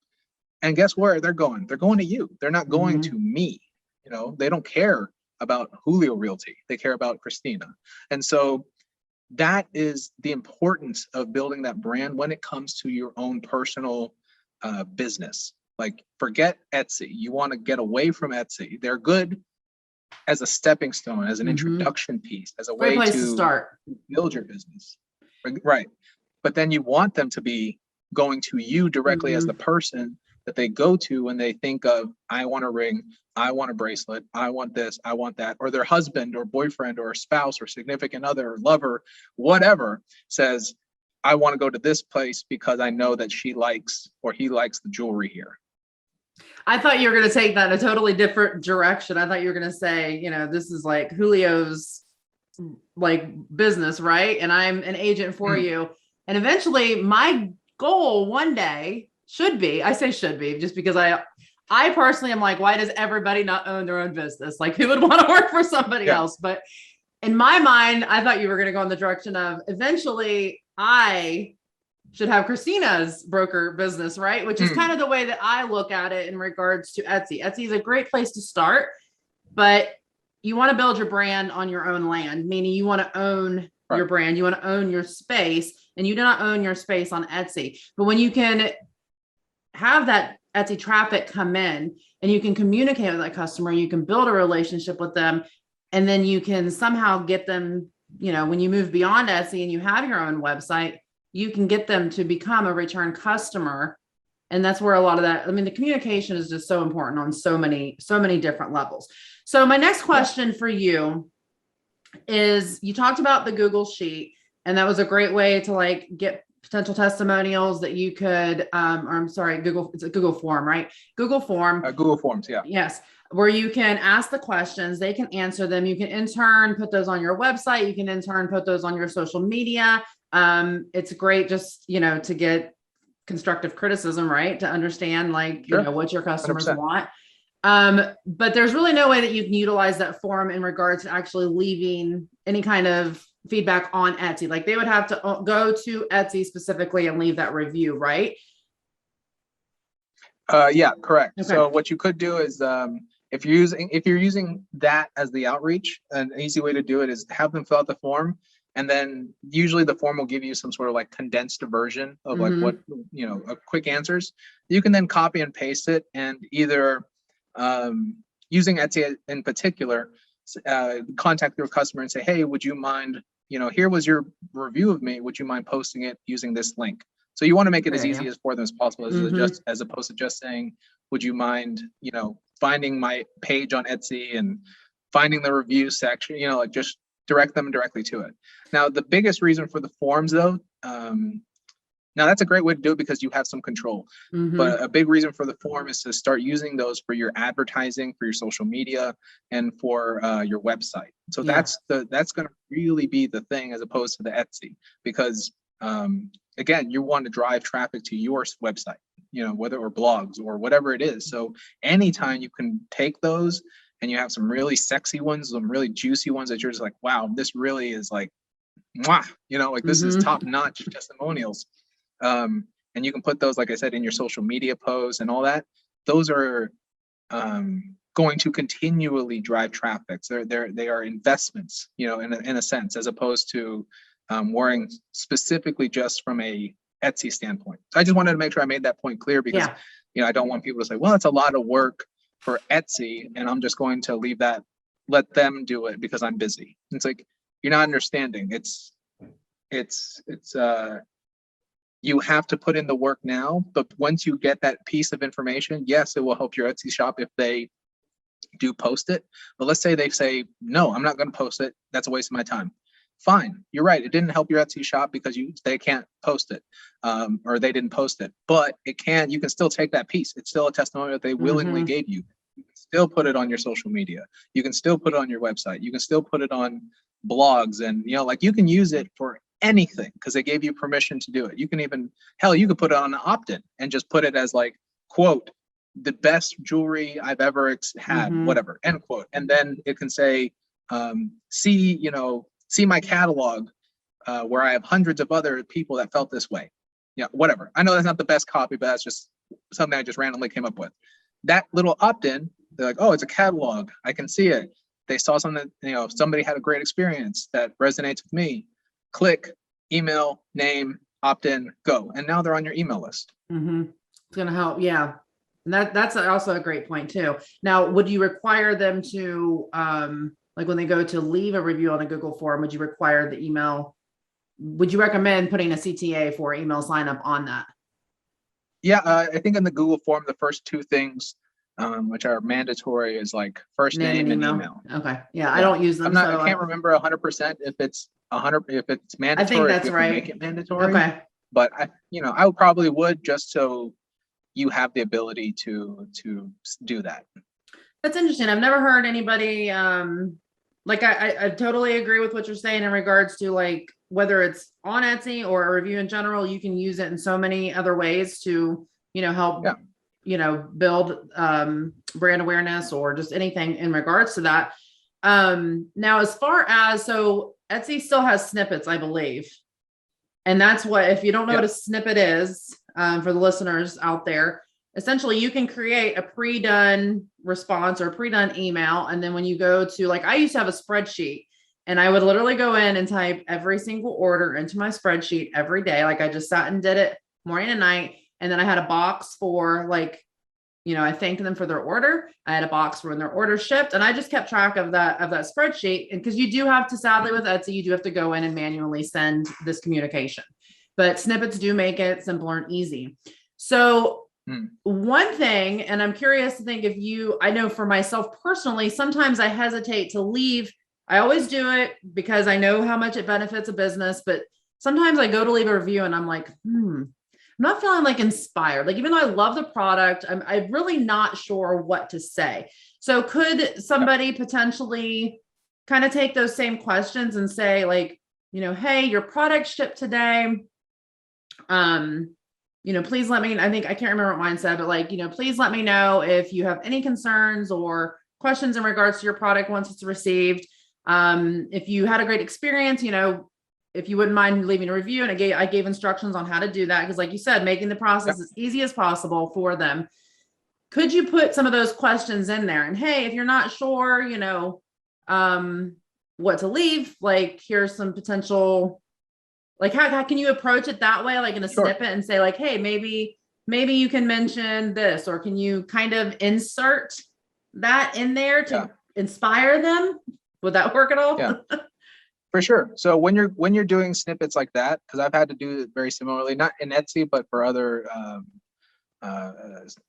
And guess where they're going? They're going to you. They're not going to me. They don't care about Julio Realty. They care about Christina. And so that is the importance of building that brand when it comes to your own personal business. Like, forget Etsy. You want to get away from Etsy. They're good as a stepping stone, as an introduction piece, as a way to start, build your business. Right. But then you want them to be going to you directly as the person that they go to when they think of, I want a ring, I want a bracelet, I want this, I want that, or their husband or boyfriend or spouse or significant other or lover, whatever, says, I want to go to this place because I know that she likes or he likes the jewelry here. I thought you were going to take that in a totally different direction. I thought you were going to say, this is like Julio's like business, right? And I'm an agent for you. And eventually my goal one day should be just because I personally am like, why does everybody not own their own business? Like, who would want to work for somebody else? But in my mind, I thought you were going to go in the direction of eventually I should have Christina's broker business, right? Which is kind of the way that I look at it in regards to Etsy. Etsy is a great place to start, but you want to build your brand on your own land, meaning you want to own your brand, you want to own your space, and you do not own your space on Etsy. But when you can have that Etsy traffic come in and you can communicate with that customer, you can build a relationship with them, and then you can somehow get them, when you move beyond Etsy and you have your own website, you can get them to become a return customer. And that's where a lot of that, the communication is just so important on so many different levels. So my next question for you is, you talked about the Google Sheet, and that was a great way to like get potential testimonials that you could, it's a Google form, right? Google form. Google Forms, yeah. Yes. Where you can ask the questions, they can answer them. You can in turn put those on your website. You can in turn put those on your social media. It's great just, to get constructive criticism, right? To understand what your customers 100%. Want. But there's really no way that you can utilize that form in regards to actually leaving any kind of feedback on Etsy. Like, they would have to go to Etsy specifically and leave that review, right? Yeah, correct. Okay. So what you could do is, if you're using that as the outreach, an easy way to do it is have them fill out the form. And then usually the form will give you some sort of like condensed version of like what, quick answers. You can then copy and paste it, and either using Etsy in particular, contact your customer and say, hey, would you mind, here was your review of me. Would you mind posting it using this link? So you want to make it as easy as for them as possible, as opposed to just saying, would you mind, finding my page on Etsy and finding the review section, just direct them directly to it. Now, the biggest reason for the forms though, now that's a great way to do it because you have some control, but a big reason for the form is to start using those for your advertising, for your social media, and for your website. So that's going to really be the thing, as opposed to the Etsy, because again, you want to drive traffic to your website, whether or blogs or whatever it is. So anytime you can take those and you have some really sexy ones, some really juicy ones that you're just like, wow, this really is like, mwah, this is top notch testimonials. And you can put those, like I said, in your social media posts and all that. Those are going to continually drive traffic. They are investments, in a sense, as opposed to worrying specifically just from a Etsy standpoint. So I just wanted to make sure I made that point clear, because I don't want people to say, well, it's a lot of work for Etsy and I'm just going to let them do it because I'm busy. It's like, you're not understanding. It's you have to put in the work now, but once you get that piece of information, yes, it will help your Etsy shop if they do post it. But let's say they say, no, I'm not going to post it. That's a waste of my time. Fine, you're right. It didn't help your Etsy shop because they can't post it, or they didn't post it. But you can still take that piece. It's still a testimonial that they willingly gave you. You can still put it on your social media. You can still put it on your website. You can still put it on blogs, and you can use it for anything because they gave you permission to do it. You can even, hell, you could put it on an opt-in and just put it as like, quote, the best jewelry I've ever had, whatever, end quote. And then it can say, see my catalog, where I have hundreds of other people that felt this way. Whatever. I know that's not the best copy, but that's just something I just randomly came up with. That little opt-in, they're like, oh, it's a catalog. I can see it. They saw something, somebody had a great experience that resonates with me. Click, email, name, opt-in, go. And now they're on your email list. It's going to help. Yeah. And that's also a great point too. Now, would you require them to, like when they go to leave a review on a Google form, would you require the email? Would you recommend putting a CTA for email sign up on that? Yeah, I think in the Google form, the first two things, which are mandatory, is like first name and email. Okay. Yeah, I don't use them. I can't remember 100% if it's mandatory. I think that's right. Make it mandatory. Okay. But I probably would, just so you have the ability to do that. That's interesting. I've never heard anybody, I totally agree with what you're saying in regards to like, whether it's on Etsy or a review in general, you can use it in so many other ways to, help, build brand awareness or just anything in regards to that. Now, as far as, so Etsy still has snippets, I believe. And that's what, if you don't know what a snippet is, for the listeners out there, essentially you can create a pre-done response or a pre-done email. And then when you go to, like, I used to have a spreadsheet and I would literally go in and type every single order into my spreadsheet every day. Like I just sat and did it morning and night. And then I had a box for like, I thanked them for their order. I had a box for when their order shipped. And I just kept track of that spreadsheet. And because you do have to, sadly with Etsy, you do have to go in and manually send this communication. But snippets do make it simpler and easy. So one thing, and I'm curious to think I know for myself personally, sometimes I hesitate to leave. I always do it because I know how much it benefits a business, but sometimes I go to leave a review and I'm like, I'm not feeling like inspired. Like, even though I love the product, I'm really not sure what to say. So could somebody potentially kind of take those same questions and say like, hey, your product shipped today. Please let me, I can't remember what mine said, but like, please let me know if you have any concerns or questions in regards to your product once it's received. If you had a great experience, if you wouldn't mind leaving a review, and I gave instructions on how to do that. Cause like you said, making the process as easy as possible for them. Could you put some of those questions in there? And hey, if you're not sure, what to leave, like, here's some potential, like, how can you approach it that way? Like in a snippet and say like, hey, maybe you can mention this, or can you kind of insert that in there to inspire them? Would that work at all? Yeah, for sure. So when you're doing snippets like that, because I've had to do it very similarly, not in Etsy, but for other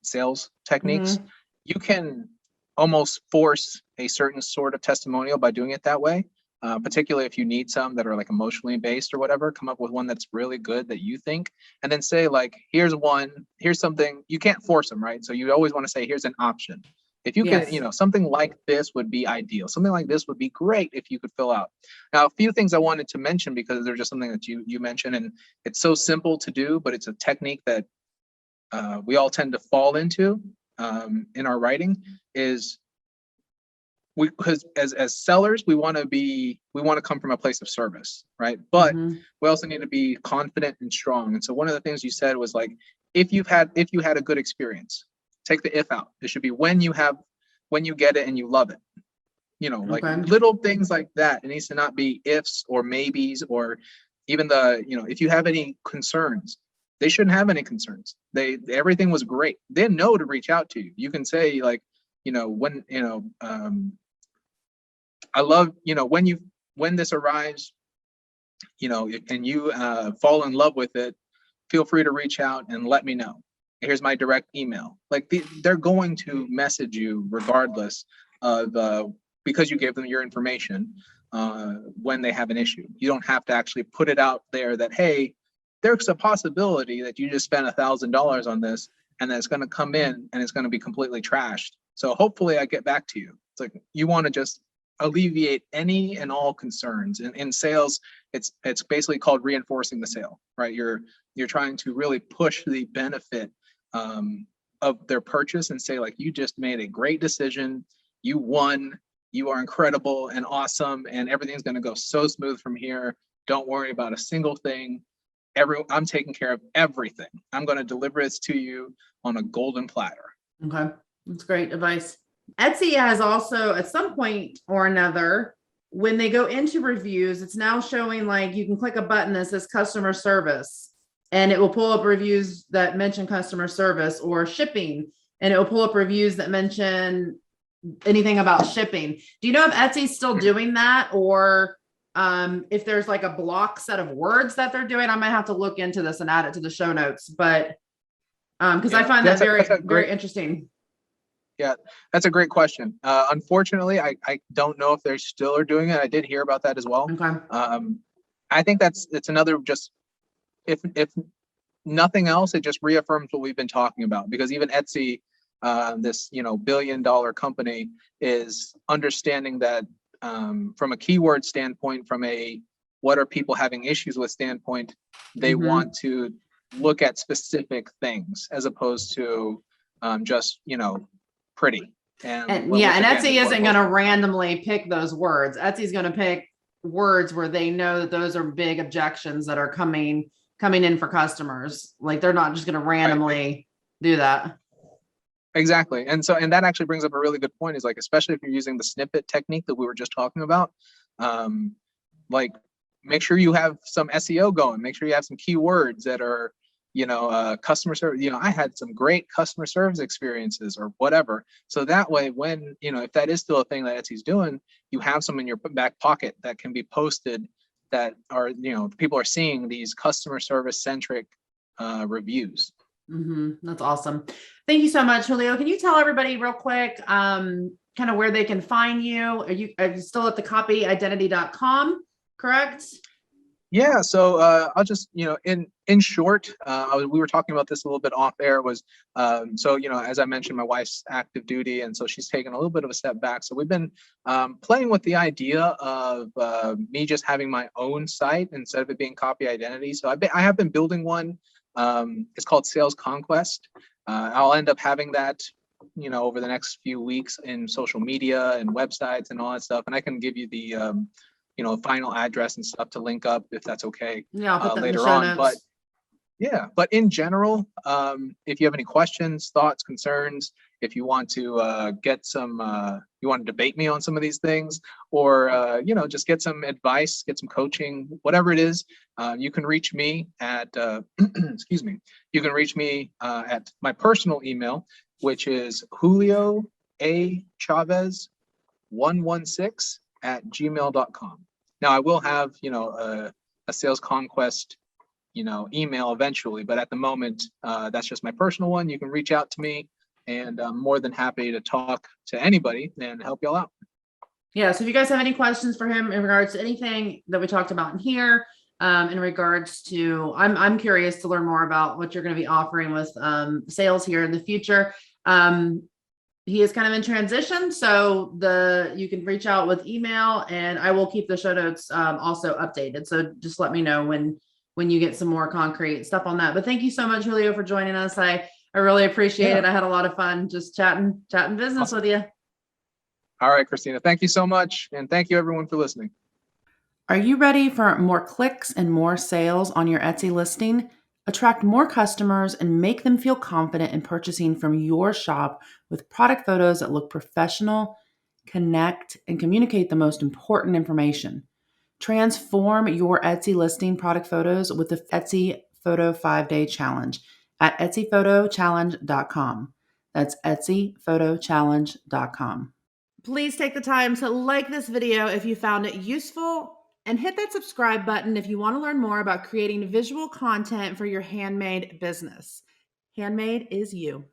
sales techniques, you can almost force a certain sort of testimonial by doing it that way. Particularly if you need some that are like emotionally based or whatever, come up with one that's really good that you think, and then say like, here's something. You can't force them, right? So you always want to say, here's an option. If you can, something like this would be ideal. Something like this would be great if you could fill out. Now, a few things I wanted to mention, because they're just something that you mentioned, and it's so simple to do, but it's a technique that we all tend to fall into in our writing, is because as sellers, we want to come from a place of service, right? But we also need to be confident and strong. And so one of the things you said was like, if you had a good experience, take the if out. It should be when you get it and you love it. Like little things like that. It needs to not be ifs or maybes, or even if you have any concerns, they shouldn't have any concerns. Everything was great. They know to reach out to you. You can say like, I love, when this arrives, and you fall in love with it, feel free to reach out and let me know. Here's my direct email. Like they're going to message you regardless of because you gave them your information when they have an issue. You don't have to actually put it out there that, hey, there's a possibility that you just spent $1,000 on this and that it's going to come in and it's going to be completely trashed. So hopefully I get back to you. It's like you want to just alleviate any and all concerns. In sales, it's basically called reinforcing the sale, right? You're trying to really push the benefit of their purchase and say like, you just made a great decision, you won, you are incredible and awesome, and everything's going to go so smooth from here. Don't worry about a single thing. I'm taking care of everything. I'm going to deliver this to you on a golden platter. Okay, that's great advice. Etsy has also, at some point or another, when they go into reviews, it's now showing like you can click a button that says customer service, and it will pull up reviews that mention customer service, or shipping, and it will pull up reviews that mention anything about shipping. Do you know if Etsy's still doing that, or if there's like a block set of words that they're doing? I might have to look into this and add it to the show notes, but because I find that very interesting. Yeah, that's a great question. Unfortunately, I don't know if they still are doing it. I did hear about that as well. Okay. I think it's another, just if nothing else, it just reaffirms what we've been talking about, because even Etsy, this billion-dollar company, is understanding that from a keyword standpoint, from a what are people having issues with standpoint, they want to look at specific things as opposed to just pretty. And Etsy isn't going to randomly pick those words. Etsy's going to pick words where they know that those are big objections that are coming in for customers. Like they're not just going to randomly do that. Exactly. And that actually brings up a really good point, is like, especially if you're using the snippet technique that we were just talking about, like make sure you have some SEO going, make sure you have some keywords that are, customer service. I had some great customer service experiences or whatever. So that way, when, if that is still a thing that Etsy's doing, you have some in your back pocket that can be posted that are, people are seeing these customer service centric reviews. That's awesome. Thank you so much, Julio. Can you tell everybody real quick, kind of where they can find you? Are you still at the copyidentity.com, correct? Yeah. So I'll just, in short, we were talking about this a little bit off air, was, so, as I mentioned, my wife's active duty. And so she's taken a little bit of a step back. So we've been playing with the idea of me just having my own site instead of it being Copy Identity. So I have been building one. It's called Sales Conquest. I'll end up having that, over the next few weeks in social media and websites and all that stuff. And I can give you the, final address and stuff to link up if that's okay. Yeah, I'll put that later in the show on. notes. But in general, if you have any questions, thoughts, concerns, if you want to get some, you want to debate me on some of these things, or just get some advice, get some coaching, whatever it is, you can reach me at excuse me. You can reach me at my personal email, which is Julio A. Chavez 116@gmail.com. Now I will have a Sales Conquest email eventually, but at the moment that's just my personal one. You can reach out to me, and I'm more than happy to talk to anybody and help y'all out. Yeah, so if you guys have any questions for him in regards to anything that we talked about in here, in regards to, I'm curious to learn more about what you're going to be offering with sales here in the future. He is kind of in transition, so you can reach out with email, and I will keep the show notes also updated. So just let me know when you get some more concrete stuff on that. But thank you so much, Julio, for joining us. I really appreciate it. I had a lot of fun just chatting business with you. All right, Christina, thank you so much. And thank you everyone for listening. Are you ready for more clicks and more sales on your Etsy listing? Attract more customers and make them feel confident in purchasing from your shop with product photos that look professional, connect, and communicate the most important information. Transform your Etsy listing product photos with the Etsy Photo 5-Day Challenge at etsyphotochallenge.com. That's etsyphotochallenge.com. Please take the time to like this video if you found it useful and hit that subscribe button if you want to learn more about creating visual content for your handmade business. Handmade is you.